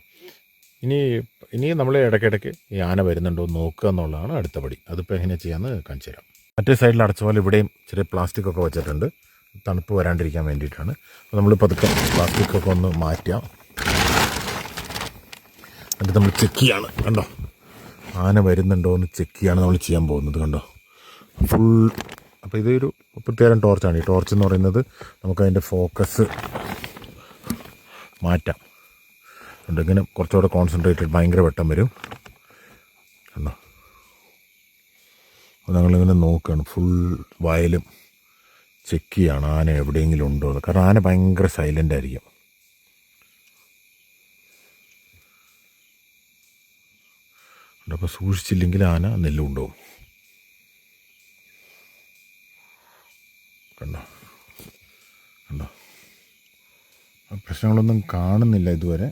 ഇനി നമ്മൾ ഇടയ്ക്കിടയ്ക്ക് ഈ ആന വരുന്നുണ്ടോ എന്ന് നോക്കുക എന്നുള്ളതാണ് അടുത്ത പടി. അതിപ്പോൾ എങ്ങനെ ചെയ്യാമെന്ന് കാണിച്ചു തരാം. മറ്റേ സൈഡിൽ അടച്ച പോലെ ഇവിടെയും ചെറിയ പ്ലാസ്റ്റിക്കൊക്കെ വെച്ചിട്ടുണ്ട്, തണുപ്പ് വരാണ്ടിരിക്കാൻ വേണ്ടിയിട്ടാണ്. അപ്പോൾ നമ്മൾ പതുക്കെ പ്ലാസ്റ്റിക്കൊക്കെ ഒന്ന് മാറ്റാം. എന്നിട്ട് നമ്മൾ ചെക്ക് ചെയ്യാണ്. കണ്ടോ, ആന വരുന്നുണ്ടോ എന്ന് ചെക്ക് ചെയ്യാണ് നമ്മൾ ചെയ്യാൻ പോകുന്നത്. കണ്ടോ, ഫുൾ. അപ്പോൾ ഇതൊരു പ്രത്യേകം ടോർച്ചാണ്. ഈ ടോർച്ച് എന്ന് പറയുന്നത് നമുക്കതിൻ്റെ ഫോക്കസ് മാറ്റാം. ഇങ്ങനെ കുറച്ചുകൂടെ കോൺസെൻട്രേറ്റഡ്, ഭയങ്കര വെട്ടം വരും. കണ്ടോ, അപ്പോൾ ഞങ്ങളിങ്ങനെ നോക്കുകയാണ്, ഫുൾ വയലും ചെക്ക് ചെയ്യാണ് ആന എവിടെയെങ്കിലും ഉണ്ടോ എന്ന്. കാരണം ആന ഭയങ്കര സൈലൻ്റ് ആയിരിക്കും. അപ്പോൾ സൂക്ഷിച്ചില്ലെങ്കിൽ ആന നെല്ലുണ്ടാവും. കണ്ടോ കണ്ടോ, പ്രശ്നങ്ങളൊന്നും കാണുന്നില്ല ഇതുവരെ.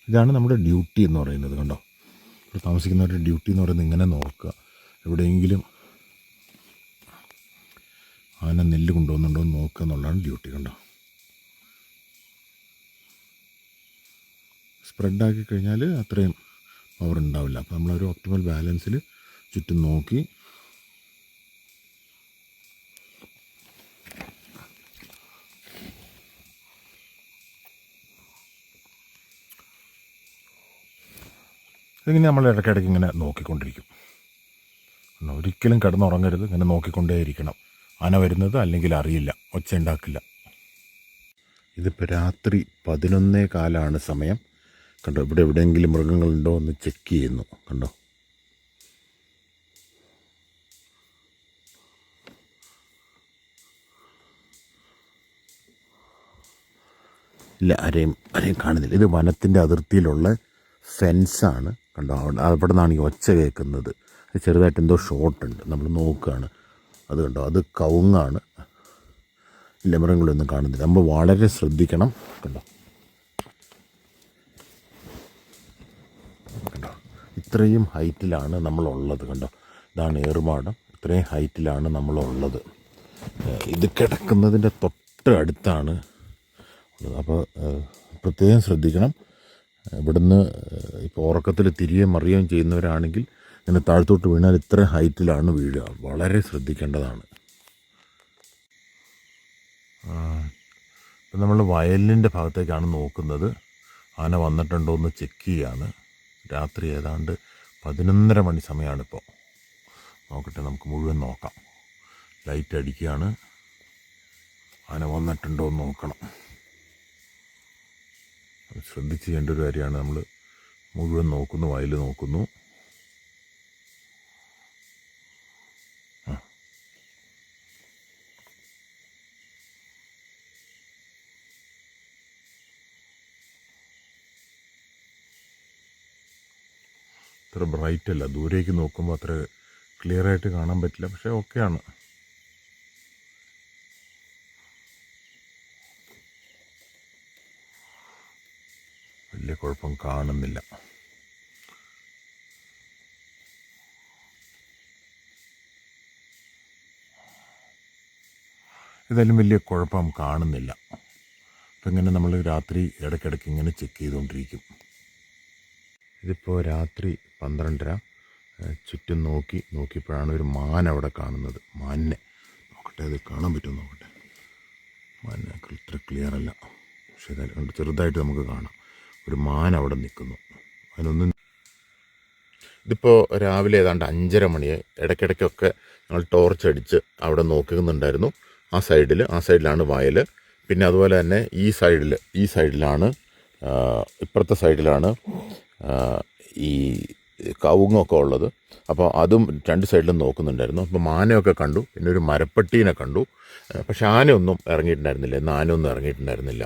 ഇതാണ് നമ്മുടെ ഡ്യൂട്ടി എന്ന് പറയുന്നത്. കണ്ടോ, ഇവിടെ താമസിക്കുന്നവരുടെ ഡ്യൂട്ടി എന്ന് പറയുന്നത് ഇങ്ങനെ നോക്കുക, എവിടെയെങ്കിലും ആന നെല്ല് കൊണ്ടുപോകുന്നുണ്ടോ എന്ന് നോക്കുക എന്നുള്ളതാണ് ഡ്യൂട്ടി. കണ്ടോ, സ്പ്രെഡാക്കി കഴിഞ്ഞാൽ അത്രയും പവർ ഉണ്ടാവില്ല. അപ്പോൾ നമ്മളൊരു ഒപ്റ്റിമൽ ബാലൻസിൽ ചുറ്റും നോക്കി ഇതിങ്ങനെ നമ്മൾ ഇടയ്ക്കിടയ്ക്ക് ഇങ്ങനെ നോക്കിക്കൊണ്ടിരിക്കും. ഒരിക്കലും കിടന്നുറങ്ങരുത്, ഇങ്ങനെ നോക്കിക്കൊണ്ടേയിരിക്കണം. ആന വരുന്നത് അല്ലെങ്കിൽ അറിയില്ല, ഒച്ച ഉണ്ടാക്കില്ല. ഇതിപ്പോൾ രാത്രി 11:15 സമയം. കണ്ടോ, ഇവിടെ എവിടെയെങ്കിലും മൃഗങ്ങളുണ്ടോ എന്ന് ചെക്ക് ചെയ്യുന്നു. കണ്ടോ, ഇല്ല, ആരെയും കാണുന്നില്ല. ഇത് വനത്തിൻ്റെ അതിർത്തിയിലുള്ള ഫെൻസാണ്. കണ്ടോ, അവിടെ നിന്നാണ് ഈ ഒച്ച കേൾക്കുന്നത്. ചെറുതായിട്ട് എന്തോ ഷോട്ടുണ്ട്, നമ്മൾ നോക്കുകയാണ്. അത് കണ്ടോ, അത് കവുങ്ങാണ്. ഇല്ല, മൃഗങ്ങളൊന്നും കാണുന്നില്ല. നമ്മൾ വളരെ ശ്രദ്ധിക്കണം. കണ്ടോ കണ്ടോ, ഇത്രയും ഹൈറ്റിലാണ് നമ്മളുള്ളത്. കണ്ടോ, ഇതാണ് ഏറുമാടം. ഇത്രയും ഹൈറ്റിലാണ് നമ്മളുള്ളത്. ഇത് കിടക്കുന്നതിൻ്റെ തൊട്ട് അടുത്താണ്. അപ്പോൾ പ്രത്യേകം ശ്രദ്ധിക്കണം. ഇവിടുന്ന് ഇപ്പോൾ ഉറക്കത്തിൽ തിരികെയും മറിയുകയും ചെയ്യുന്നവരാണെങ്കിൽ ഇങ്ങനെ താഴത്തോട്ട് വീണാൽ ഇത്ര ഹൈറ്റിലാണ് വീഴുക. വളരെ ശ്രദ്ധിക്കേണ്ടതാണ്. ഇപ്പം നമ്മൾ വയലിൻ്റെ ഭാഗത്തേക്കാണ് നോക്കുന്നത്. ആന വന്നിട്ടുണ്ടോ എന്ന് ചെക്ക് ചെയ്യാണ്. രാത്രി ഏതാണ്ട് 11:30 മണി സമയമാണിപ്പോൾ. നോക്കട്ടെ, നമുക്ക് മുഴുവൻ നോക്കാം. ലൈറ്റ് അടിക്കുകയാണ്. ആന വന്നിട്ടുണ്ടോ എന്ന് നോക്കണം. ശ്രദ്ധിച്ച് ചെയ്യേണ്ട ഒരു കാര്യമാണ്. നമ്മൾ മുഴുവൻ നോക്കുന്നു, വയൽ നോക്കുന്നു. അത്ര ബ്രൈറ്റ് അല്ല, ദൂരേക്ക് നോക്കുമ്പോൾ അത്ര ക്ലിയറായിട്ട് കാണാൻ പറ്റില്ല. പക്ഷേ ഓക്കെയാണ്. വലിയ കുഴപ്പം കാണുന്നില്ല. ഏതായാലും വലിയ കുഴപ്പം കാണുന്നില്ല. അപ്പം ഇങ്ങനെ നമ്മൾ രാത്രി ഇടയ്ക്കിടയ്ക്ക് ഇങ്ങനെ ചെക്ക് ചെയ്തുകൊണ്ടിരിക്കും. ഇതിപ്പോൾ രാത്രി 12:30. ചുറ്റും നോക്കിയപ്പോഴാണ് ഒരു മാൻ അവിടെ കാണുന്നത്. മാനിനെ നോക്കട്ടെ, അത് കാണാൻ പറ്റുമോ നോക്കട്ടെ. മാനിനെ ഇത്ര ക്ലിയർ അല്ല, പക്ഷേ ഏതായാലും ചെറുതായിട്ട് നമുക്ക് കാണാം. ഒരു മാൻ അവിടെ നിൽക്കുന്നു. അതിനൊന്നും ഇതിപ്പോൾ രാവിലെ ഏതാണ്ട് 5:30 മണിയായി. ഇടയ്ക്കിടയ്ക്കൊക്കെ ഞങ്ങൾ ടോർച്ച് അടിച്ച് അവിടെ നോക്കുന്നുണ്ടായിരുന്നു. ആ സൈഡിലാണ് വയൽ. പിന്നെ അതുപോലെ തന്നെ ഈ സൈഡിലാണ് ഇപ്പുറത്തെ സൈഡിലാണ് ഈ കവുങ്ങൊക്കെ ഉള്ളത്. അപ്പോൾ അതും 2 സൈഡിലും നോക്കുന്നുണ്ടായിരുന്നു. അപ്പോൾ മാനയൊക്കെ കണ്ടു, പിന്നെ ഒരു മരപ്പട്ടീനെ കണ്ടു. പക്ഷെ ആനയൊന്നും ഇറങ്ങിയിട്ടുണ്ടായിരുന്നില്ല. ഇന്ന് ആനയൊന്നും ഇറങ്ങിയിട്ടുണ്ടായിരുന്നില്ല.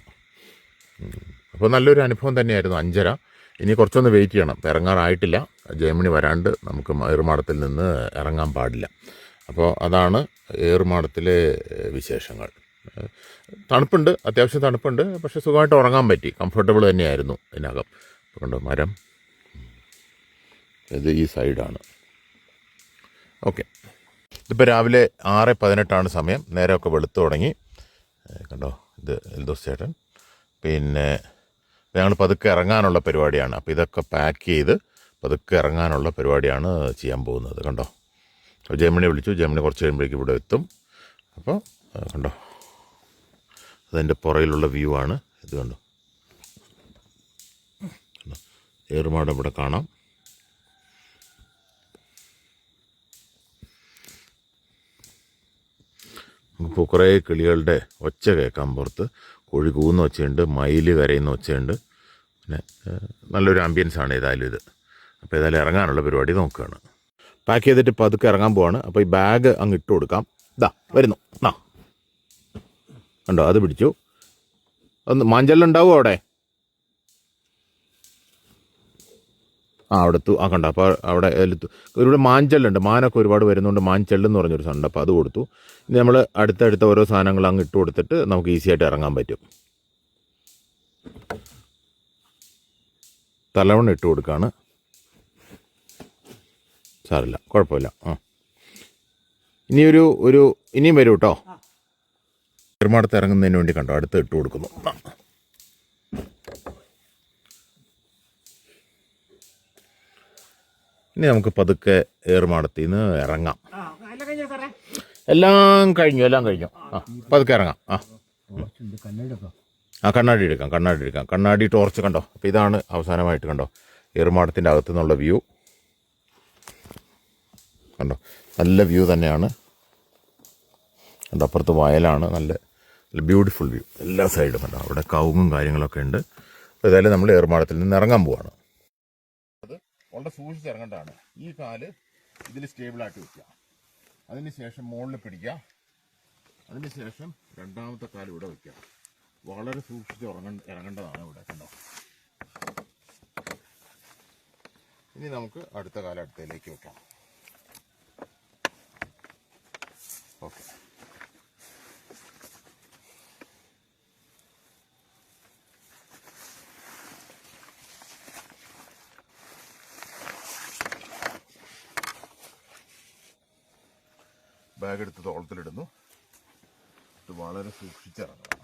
അപ്പോൾ നല്ലൊരു അനുഭവം തന്നെയായിരുന്നു. 5:30. ഇനി കുറച്ചൊന്ന് വെയിറ്റ് ചെയ്യണം. ഇപ്പം ഇറങ്ങാറായിട്ടില്ല. ജയമണി വരാണ്ട് നമുക്ക് ഏറുമാടത്തിൽ നിന്ന് ഇറങ്ങാൻ പാടില്ല. അപ്പോൾ അതാണ് ഏറുമാടത്തിലെ വിശേഷങ്ങൾ. തണുപ്പുണ്ട്, അത്യാവശ്യം തണുപ്പുണ്ട്. പക്ഷെ സുഖമായിട്ട് ഉറങ്ങാൻ പറ്റി. കംഫർട്ടബിൾ തന്നെയായിരുന്നു ഇതിനകം. കണ്ടോ മരം, ഇത് ഈ സൈഡാണ്. ഓക്കെ, ഇതിപ്പോൾ രാവിലെ 6:18 സമയം. നേരമൊക്കെ വെളുത്തു തുടങ്ങി. കണ്ടോ, ഇത് എൽദോസ് ചേട്ടൻ. പിന്നെ ഞങ്ങൾ പതുക്കെ ഇറങ്ങാനുള്ള പരിപാടിയാണ്. അപ്പോൾ ഇതൊക്കെ പാക്ക് ചെയ്ത് പതുക്കെ ഇറങ്ങാനുള്ള പരിപാടിയാണ് ചെയ്യാൻ പോകുന്നത്. കണ്ടോ, ജയമണി വിളിച്ചു. ജയമണി കുറച്ച് കഴിയുമ്പോഴേക്കും ഇവിടെ എത്തും. അപ്പോൾ കണ്ടോ, അതിൻ്റെ പുറയിലുള്ള വ്യൂ ആണ് ഇത്. കണ്ടോ, ഏറുമാടം ഇവിടെ കാണാം. നമുക്കിപ്പോൾ കുറേ കിളികളുടെ ഒച്ച കേൾക്കാം പുറത്ത്. കോഴി കൂവുന്ന ഒച്ചയുണ്ട്, മയിൽ കരയുന്ന ഒച്ചയുണ്ട്. പിന്നെ നല്ലൊരു ആംബിയൻസാണ് ഏതായാലും ഇത്. അപ്പോൾ ഏതായാലും ഇറങ്ങാനുള്ള പരിപാടി നോക്കുകയാണ്. പാക്ക് ചെയ്തിട്ട് പതുക്കെ ഇറങ്ങാൻ പോവാണ്. അപ്പോൾ ഈ ബാഗ് അങ്ങ് ഇട്ട് കൊടുക്കാം. ഇതാ വരുന്നു. കണ്ടോ, അത് പിടിച്ചു. ഒന്ന് മാഞ്ചെല്ലുണ്ടാവുമോ അവിടെ? അവിടെ കണ്ടോ. അപ്പോൾ അവിടെ ഇവിടെ മാഞ്ചെല്ലുണ്ട്. മാനൊക്കെ ഒരുപാട് വരുന്നതുകൊണ്ട് മാഞ്ചെല്ലെന്ന് പറഞ്ഞൊരു സാധനം. അപ്പോൾ അത് കൊടുത്തു. ഇനി നമ്മൾ അടുത്തടുത്ത ഓരോ സാധനങ്ങൾ അങ്ങ് ഇട്ട് കൊടുത്തിട്ട് നമുക്ക് ഈസി ആയിട്ട് ഇറങ്ങാൻ പറ്റും. തലവണ്ണ ഇട്ട് കൊടുക്കുകയാണ്. സാറില്ല, കുഴപ്പമില്ല. ഇനിയും വരും കേട്ടോ. ഏറുമാടത്ത് ഇറങ്ങുന്നതിന് വേണ്ടി കണ്ടോ അടുത്ത് ഇട്ട് കൊടുക്കുന്നു. ഇനി നമുക്ക് പതുക്കെ ഏറുമാടത്തിൽ നിന്ന് ഇറങ്ങാം. എല്ലാം കഴിഞ്ഞു. പതുക്കെ ഇറങ്ങാം. കണ്ണാടി എടുക്കാം. കണ്ണാടി ടോർച്ച് കണ്ടോ. അപ്പോൾ ഇതാണ് അവസാനമായിട്ട് കണ്ടോ ഏറുമാടത്തിൻ്റെ അകത്തു നിന്നുള്ള വ്യൂ. കണ്ടോ, നല്ല വ്യൂ തന്നെയാണ്. കണ്ടോ, അപ്പുറത്ത് വയലാണ്. നല്ല ബ്യൂട്ടിഫുൾ വ്യൂ എല്ലാ സൈഡും. കണ്ടോ, അവിടെ കവുങ്ങും കാര്യങ്ങളൊക്കെ ഉണ്ട്. അപ്പോൾ ഏതായാലും നമ്മൾ ഏറുമാടത്തിൽ നിന്ന് ഇറങ്ങാൻ പോവാണ്. അത് വളരെ സൂക്ഷിച്ച് ഇറങ്ങേണ്ടതാണ്. ഈ കാല് ഇതിൽ സ്റ്റേബിളായിട്ട് വയ്ക്കുക. അതിന് ശേഷം മുകളിൽ പിടിക്കുക. അതിന് ശേഷം രണ്ടാമത്തെ കാല് ഇവിടെ വയ്ക്കുക. വളരെ സൂക്ഷിച്ച് ഇറങ്ങേണ്ടതാണ് ഇവിടെ. കണ്ടോ, ഇനി നമുക്ക് അടുത്ത കാലം അടുത്തതിലേക്ക് വെക്കാം. ഓക്കെ, ബാഗ് എടുത്ത് തോളത്തിലിടുന്നു. ഇത് വളരെ സൂക്ഷിച്ചിറങ്ങണം.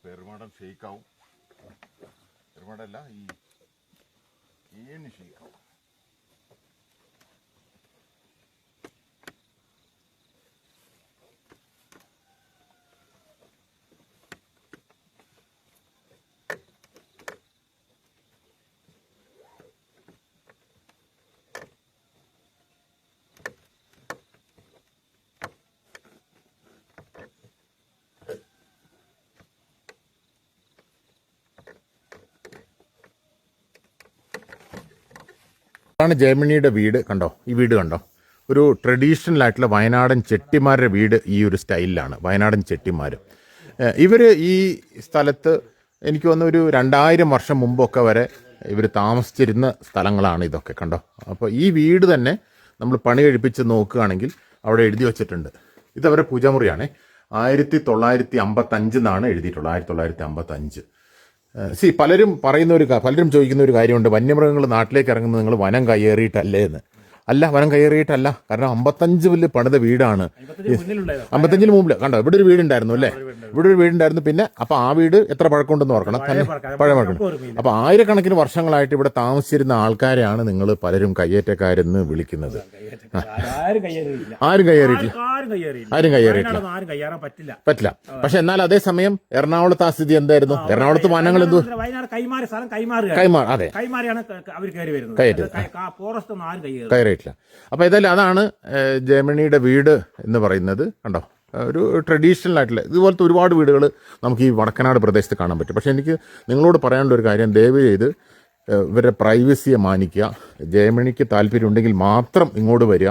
പെരുമാടം ഷെയ്ക്കാവും. പെരുമാടല്ല, ഈ ഏണി ഷെയ്ക്കാവും. ഇതാണ് ജയമണിയുടെ വീട്. കണ്ടോ, ഈ വീട് കണ്ടോ, ഒരു ട്രഡീഷണൽ ആയിട്ടുള്ള വയനാടൻ ചെട്ടിമാരുടെ വീട് ഈ ഒരു സ്റ്റൈലിലാണ്. വയനാടൻ ചെട്ടിമാർ ഇവർ ഈ സ്ഥലത്ത് എനിക്ക് തോന്നുന്നു ഒരു 2000 വർഷം മുമ്പൊക്കെ വരെ ഇവർ താമസിച്ചിരുന്ന സ്ഥലങ്ങളാണ് ഇതൊക്കെ, കണ്ടോ. അപ്പോൾ ഈ വീട് തന്നെ നമ്മൾ പണി കഴിപ്പിച്ച് നോക്കുകയാണെങ്കിൽ അവിടെ എഴുതി വച്ചിട്ടുണ്ട്. ഇതവരെ പൂജാമുറിയാണ്. 1955 എന്നാണ് എഴുതിയിട്ടുള്ളത്. 1955. പലരും പലരും ചോദിക്കുന്ന ഒരു കാര്യമുണ്ട്, വന്യമൃഗങ്ങൾ നാട്ടിലേക്ക് ഇറങ്ങുന്നത് നിങ്ങൾ വനം കയ്യേറിയിട്ടല്ലേ എന്ന്. അല്ല, വനം കയ്യേറിയിട്ടല്ല. കാരണം 55 പണിത വീടാണ്. 55 മുമ്പിൽ കണ്ടോ, ഇവിടെ ഒരു വീടുണ്ടായിരുന്നു അല്ലേ, ഇവിടെ ഒരു വീടുണ്ടായിരുന്നു. പിന്നെ അപ്പോൾ ആ വീട് എത്ര പഴക്കമുണ്ടെന്ന് ഓർക്കണം, തന്നെ പഴയ പഴക്കം. അപ്പോൾ ആയിരക്കണക്കിന് വർഷങ്ങളായിട്ട് ഇവിടെ താമസിച്ചിരുന്ന ആൾക്കാരെയാണ് നിങ്ങൾ പലരും കയ്യേറ്റക്കാരെന്ന് വിളിക്കുന്നത്. ആരും കയ്യേറിയിട്ടില്ല, പറ്റില്ല. പക്ഷെ എന്നാൽ അതേസമയം എറണാകുളത്ത് ആ സ്ഥിതി എന്തായിരുന്നു? എറണാകുളത്ത് വനങ്ങൾ എന്തോ അതെ കയറിയിട്ടില്ല. അപ്പോൾ ഏതായാലും അതാണ് ജയമണിയുടെ വീട് എന്ന് പറയുന്നത്. കണ്ടോ, ഒരു ട്രഡീഷണൽ ആയിട്ടുള്ള ഇതുപോലത്തെ ഒരുപാട് വീടുകൾ നമുക്ക് ഈ വടക്കനാട് പ്രദേശത്ത് കാണാൻ പറ്റും. പക്ഷേ എനിക്ക് നിങ്ങളോട് പറയാനുള്ള ഒരു കാര്യം, ദയവ് ചെയ്ത് ഇവരുടെ പ്രൈവസിയെ മാനിക്കുക. ജയമണിക്ക് താല്പര്യമുണ്ടെങ്കിൽ മാത്രം ഇങ്ങോട്ട് വരിക.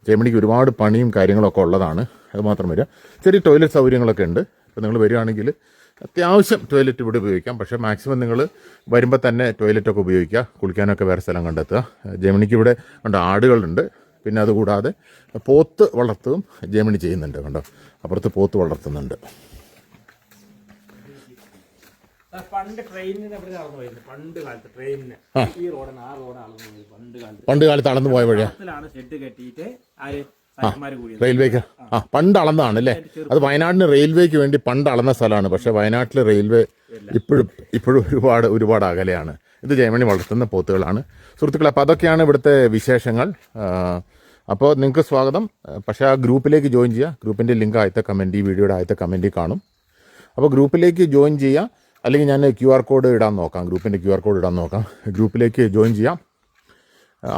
ജയമണിക്ക് ഒരുപാട് പണിയും കാര്യങ്ങളൊക്കെ ഉള്ളതാണ്, അത് മാത്രം വരിക. ചെറിയ ടോയ്ലറ്റ് സൗകര്യങ്ങളൊക്കെ ഉണ്ട്. അപ്പോൾ നിങ്ങൾ വരികയാണെങ്കിൽ അത്യാവശ്യം ടോയ്ലറ്റ് ഇവിടെ ഉപയോഗിക്കാം. പക്ഷേ മാക്സിമം നിങ്ങൾ വരുമ്പോൾ തന്നെ ടോയ്ലറ്റൊക്കെ ഉപയോഗിക്കുക. കുളിക്കാനൊക്കെ വേറെ സ്ഥലം കണ്ടെത്തുക. ജയമണിക്ക് ഇവിടെ കണ്ടോ ആടുകളുണ്ട്. പിന്നെ അതുകൂടാതെ പോത്ത് വളർത്തുകയും ജയമണി ചെയ്യുന്നുണ്ട്. കണ്ടോ, അപ്പുറത്ത് പോത്ത് വളർത്തുന്നുണ്ട്. പണ്ട് കാലത്ത് അളന്നു പോയ വഴിയാ റെയിൽവേക്ക്. പണ്ട് അളന്നാണ് അല്ലേ? അത് വയനാടിന് റെയിൽവേക്ക് വേണ്ടി പണ്ട് അളന്ന സ്ഥലമാണ്. പക്ഷേ വയനാട്ടിലെ റെയിൽവേ ഇപ്പോഴും ഒരുപാട് അകലെയാണ്. ഇത് ജയമണി വളർത്തുന്ന പോത്തുകളാണ് സുഹൃത്തുക്കളെ. അപ്പോൾ അതൊക്കെയാണ് ഇവിടുത്തെ വിശേഷങ്ങൾ. അപ്പോൾ നിങ്ങൾക്ക് സ്വാഗതം. പക്ഷേ ആ ഗ്രൂപ്പിലേക്ക് ജോയിൻ ചെയ്യുക. ഗ്രൂപ്പിൻ്റെ ലിങ്ക് ആദ്യത്തെ കമൻറ്റ്, ഈ വീഡിയോയുടെ ആദ്യത്തെ കമൻറ്റിൽ കാണും. അപ്പോൾ ഗ്രൂപ്പിലേക്ക് ജോയിൻ ചെയ്യുക. അല്ലെങ്കിൽ ഞാൻ QR കോഡ് ഇടാൻ നോക്കാം, ഗ്രൂപ്പിൻ്റെ QR കോഡ് ഇടാൻ നോക്കാം. ഗ്രൂപ്പിലേക്ക് ജോയിൻ ചെയ്യാം.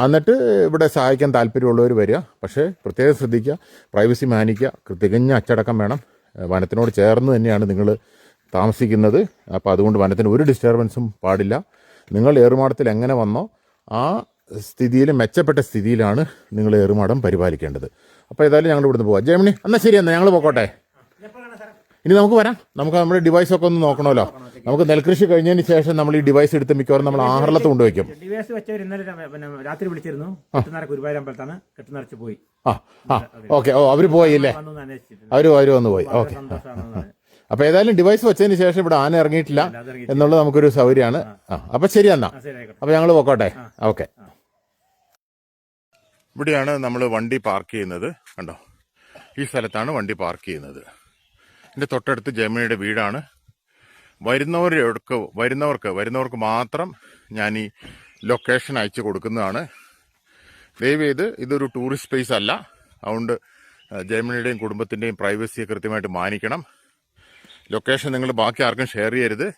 എന്നിട്ട് ഇവിടെ സഹായിക്കാൻ താല്പര്യമുള്ളവർ വരിക. പക്ഷേ പ്രത്യേകം ശ്രദ്ധിക്കുക, പ്രൈവസി മാനിക്കുക, തികഞ്ഞ അച്ചടക്കം വേണം. വനത്തിനോട് ചേർന്ന് തന്നെയാണ് നിങ്ങൾ താമസിക്കുന്നത്. അപ്പോൾ അതുകൊണ്ട് വനത്തിന് ഒരു ഡിസ്റ്റർബൻസും പാടില്ല. നിങ്ങൾ ഏറുമാടത്തിൽ എങ്ങനെ വന്നോ ആ സ്ഥിതിയിൽ, മെച്ചപ്പെട്ട സ്ഥിതിയിലാണ് നിങ്ങൾ ഏറുമാടം പരിപാലിക്കേണ്ടത്. അപ്പോൾ ഏതായാലും ഞങ്ങൾ ഇവിടുന്ന് പോകാം. ജയമണി എന്നാൽ ശരി, എന്നാൽ ഞങ്ങൾ പോകട്ടെ. ഇനി നമുക്ക് വരാം. നമുക്ക് നമ്മുടെ ഡിവൈസൊക്കെ ഒന്ന് നോക്കണമല്ലോ. നമുക്ക് നെൽകൃഷി കഴിഞ്ഞതിന് ശേഷം നമ്മൾ ഈ ഡിവൈസ് എടുത്ത് മിക്കവാറും നമ്മൾ ആഹാരത്ത് കൊണ്ടുവയ്ക്കും. ഡിവൈസ് വെച്ചവർ ഇന്നലെ രാത്രി വിളിച്ചിരുന്നു. ഗുരുവായൂരമ്പലത്താണ് കെട്ടുനിറച്ച് പോയി. ഓക്കെ. അവർ പോയി അല്ലേ? അവർ വന്ന് പോയി. ഓക്കെ. അപ്പോൾ ഏതായാലും ഡിവൈസ് വെച്ചതിന് ശേഷം ഇവിടെ ആന ഇറങ്ങിയിട്ടില്ല എന്നുള്ളത് നമുക്കൊരു സൗകര്യമാണ്. അപ്പോൾ ശരി എന്നാ. അപ്പോൾ ഞങ്ങൾ പോക്കോട്ടെ. ഓക്കെ. ഇവിടെയാണ് നമ്മൾ വണ്ടി പാർക്ക് ചെയ്യുന്നത്. കണ്ടോ, ഈ സ്ഥലത്താണ് വണ്ടി പാർക്ക് ചെയ്യുന്നത്. എൻ്റെ തൊട്ടടുത്ത് ജയമണിയുടെ വീടാണ്. വരുന്നവർക്ക് മാത്രം ഞാൻ ഈ ലൊക്കേഷൻ അയച്ചു കൊടുക്കുന്നതാണ്. ദയവ് ചെയ്ത് ഇതൊരു ടൂറിസ്റ്റ് സ്പേസ് അല്ല. അതുകൊണ്ട് ജയമണിയുടെയും കുടുംബത്തിൻ്റെയും പ്രൈവസിയെ കൃത്യമായിട്ട് മാനിക്കണം. ലൊക്കേഷൻ നിങ്ങൾ ബാക്കി ആർക്കും ഷെയർ ചെയ്യരുത്.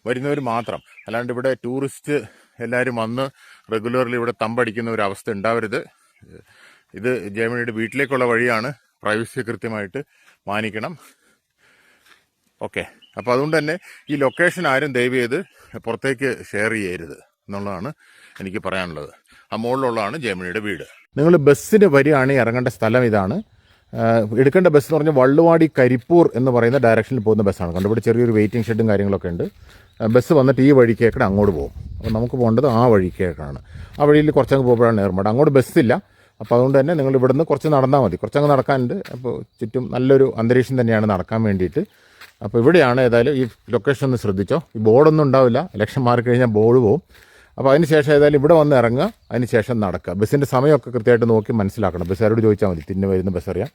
വരുന്നവർ മാത്രം. അല്ലാണ്ട് ഇവിടെ ടൂറിസ്റ്റ് എല്ലാവരും വന്ന് റെഗുലർലി ഇവിടെ തമ്പടിക്കുന്ന ഒരു അവസ്ഥ ഉണ്ടാവരുത്. ഇത് ജയമണിയുടെ വീട്ടിലേക്കുള്ള വഴിയാണ്. പ്രൈവസി കൃത്യമായിട്ട് മാനിക്കണം. ഓക്കെ. അപ്പോൾ അതുകൊണ്ട് തന്നെ ഈ ലൊക്കേഷൻ ആരും ദയവ് ചെയ്ത് പുറത്തേക്ക് ഷെയർ ചെയ്യരുത് എന്നുള്ളതാണ് എനിക്ക് പറയാനുള്ളത്. ആ മുകളിലുള്ളതാണ് ജയമണിയുടെ വീട്. നിങ്ങൾ ബസ്സിന് വരികയാണെങ്കിൽ ഇറങ്ങേണ്ട സ്ഥലം ഇതാണ്. എടുക്കേണ്ട ബസ് എന്ന് പറഞ്ഞാൽ വള്ളുവാടി കരിപ്പൂർ എന്ന് പറയുന്ന ഡയറക്ഷനിൽ പോകുന്ന ബസ്സാണ്. കണ്ടു, ഇവിടെ ചെറിയൊരു വെയിറ്റിംഗ് ഷെഡും കാര്യങ്ങളൊക്കെ ഉണ്ട്. ബസ് വന്നിട്ട് ഈ വഴിക്കേക്കടെ അങ്ങോട്ട് പോകും. അപ്പോൾ നമുക്ക് പോകേണ്ടത് ആ വഴിക്കേക്കാണ്. ആ വഴിയിൽ കുറച്ചങ്ങ് പോകുമ്പോഴാണ് ഏർമാട്. അങ്ങോട്ട് ബസ്സില്ല. അപ്പോൾ അതുകൊണ്ട് തന്നെ നിങ്ങൾ ഇവിടുന്ന് കുറച്ച് നടന്നാൽ മതി. കുറച്ചങ്ങ് നടക്കാനുണ്ട്. അപ്പോൾ ചുറ്റും നല്ലൊരു അന്തരീക്ഷം തന്നെയാണ് നടക്കാൻ വേണ്ടിയിട്ട്. അപ്പോൾ ഇവിടെയാണ്. ഏതായാലും ഈ ലൊക്കേഷൻ ഒന്ന് ശ്രദ്ധിച്ചോ. ഈ ബോർഡൊന്നും ഉണ്ടാവില്ല. ഇലക്ഷൻ മാറിക്കഴിഞ്ഞാൽ ബോർഡ് പോകും. അപ്പോൾ അതിന് ശേഷം ഏതായാലും ഇവിടെ വന്ന് ഇറങ്ങുക. അതിന് ശേഷം നടക്കുക. ബസ്സിൻ്റെ സമയമൊക്കെ കൃത്യമായിട്ട് നോക്കി മനസ്സിലാക്കണം. ബസ്സുകാരോട് ചോദിച്ചാൽ മതി, തിരിഞ്ഞ് വരുന്ന ബസ് അറിയാം.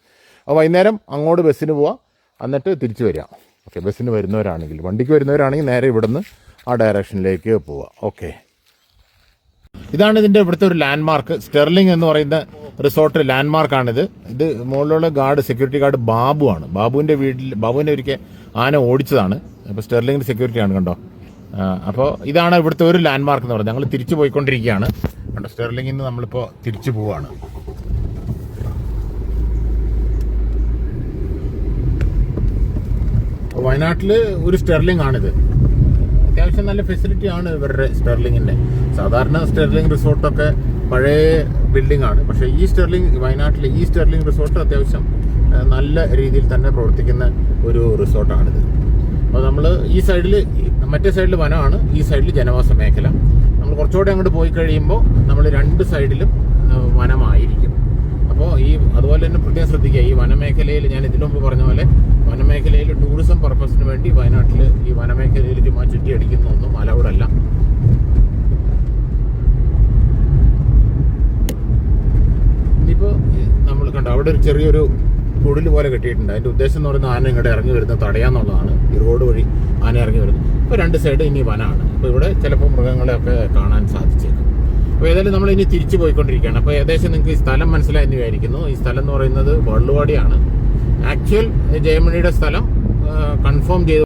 അപ്പോൾ വൈകുന്നേരം അങ്ങോട്ട് ബസ്സിന് പോവാം, എന്നിട്ട് തിരിച്ച് വരിക. ഓക്കെ. ബസ്സിന് വരുന്നവരാണെങ്കിൽ, വണ്ടിക്ക് വരുന്നവരാണെങ്കിൽ നേരെ ഇവിടുന്ന് ആ ഡയറക്ഷനിലേക്ക് പോവുക. ഓക്കെ. ഇതാണ് ഇതിൻ്റെ ഇവിടുത്തെ ഒരു ലാൻഡ്മാർക്ക്. സ്റ്റെർലിംഗ് എന്ന് പറയുന്ന റിസോർട്ട് ലാൻഡ്മാർക്കാണിത്. ഇത് മുകളിലുള്ള സെക്യൂരിറ്റി ഗാർഡ് ബാബുവാണ്. ബാബുവിൻ്റെ ഒരിക്കൽ ആന ഓടിച്ചതാണ്. അപ്പോൾ സ്റ്റെർലിംഗിൻ്റെ സെക്യൂരിറ്റിയാണ്. കണ്ടോ. അപ്പോൾ ഇതാണ് ഇവിടുത്തെ ഒരു ലാൻഡ്മാർക്ക് എന്ന് പറയുന്നത്. ഞങ്ങൾ തിരിച്ചു പോയിക്കൊണ്ടിരിക്കുകയാണ്. കണ്ടോ, സ്റ്റെർലിംഗിൽ നിന്ന് നമ്മളിപ്പോൾ തിരിച്ചു പോവുകയാണ്. വയനാട്ടിൽ ഒരു സ്റ്റെർലിംഗ് ആണിത്. അത്യാവശ്യം നല്ല ഫെസിലിറ്റി ആണ് ഇവരുടെ സ്റ്റെർലിങ്ങിൻ്റെ. സാധാരണ സ്റ്റെർലിംഗ് റിസോർട്ടൊക്കെ പഴയ ബിൽഡിംഗ് ആണ്. പക്ഷേ ഈ സ്റ്റെർലിംഗ്, വയനാട്ടിലെ ഈ സ്റ്റെർലിംഗ് റിസോർട്ട് അത്യാവശ്യം നല്ല രീതിയിൽ തന്നെ പ്രവർത്തിക്കുന്ന ഒരു റിസോർട്ടാണിത്. അപ്പോൾ നമ്മൾ ഈ സൈഡിൽ, മറ്റേ സൈഡിൽ വനമാണ്, ഈ സൈഡിൽ ജനവാസ മേഖല. നമ്മൾ കുറച്ചുകൂടെ അങ്ങോട്ട് പോയി കഴിയുമ്പോൾ നമ്മൾ 2 സൈഡിലും വനമായിരിക്കും. അപ്പോൾ അതുപോലെ തന്നെ പ്രത്യേകം ശ്രദ്ധിക്കുക, ഈ വനമേഖലയിൽ ഞാൻ ഇതിനു മുമ്പ് പറഞ്ഞ പോലെ വനമേഖലയിൽ ടൂറിസം പർപ്പസിന് വേണ്ടി വയനാട്ടിൽ ഈ വനമേഖലയിൽ ചുമ്മാ ചുറ്റി അടിക്കുന്നൊന്നും അലൗഡ് അല്ല. ഇനിയിപ്പോൾ നമ്മൾ കണ്ടോ അവിടെ ഒരു ചെറിയൊരു കുടിൽ പോലെ കെട്ടിയിട്ടുണ്ട്. അതിൻ്റെ ഉദ്ദേശം എന്ന് പറയുന്നത് ആന ഇങ്ങോട്ട് ഇറങ്ങി വരുന്നത് തടയാന്നുള്ളതാണ്. ഈ റോഡ് വഴി ആന ഇറങ്ങി വരുന്നത്. ഇപ്പോൾ 2 സൈഡ് ഇനി വനമാണ്. അപ്പോൾ ഇവിടെ ചിലപ്പോൾ മൃഗങ്ങളെയൊക്കെ കാണാൻ സാധിച്ചേക്കും. അപ്പോൾ ഏതായാലും നമ്മൾ ഇനി തിരിച്ചു പോയിക്കൊണ്ടിരിക്കുകയാണ്. അപ്പോൾ ഏകദേശം നിങ്ങൾക്ക് ഈ സ്ഥലം മനസ്സിലായെന്ന് വിചാരിക്കുന്നു. ഈ സ്ഥലം എന്ന് പറയുന്നത് വള്ളുവാടിയാണ്. ആക്ച്വൽ ജയമണിയുടെ സ്ഥലം കൺഫേം ചെയ്ത്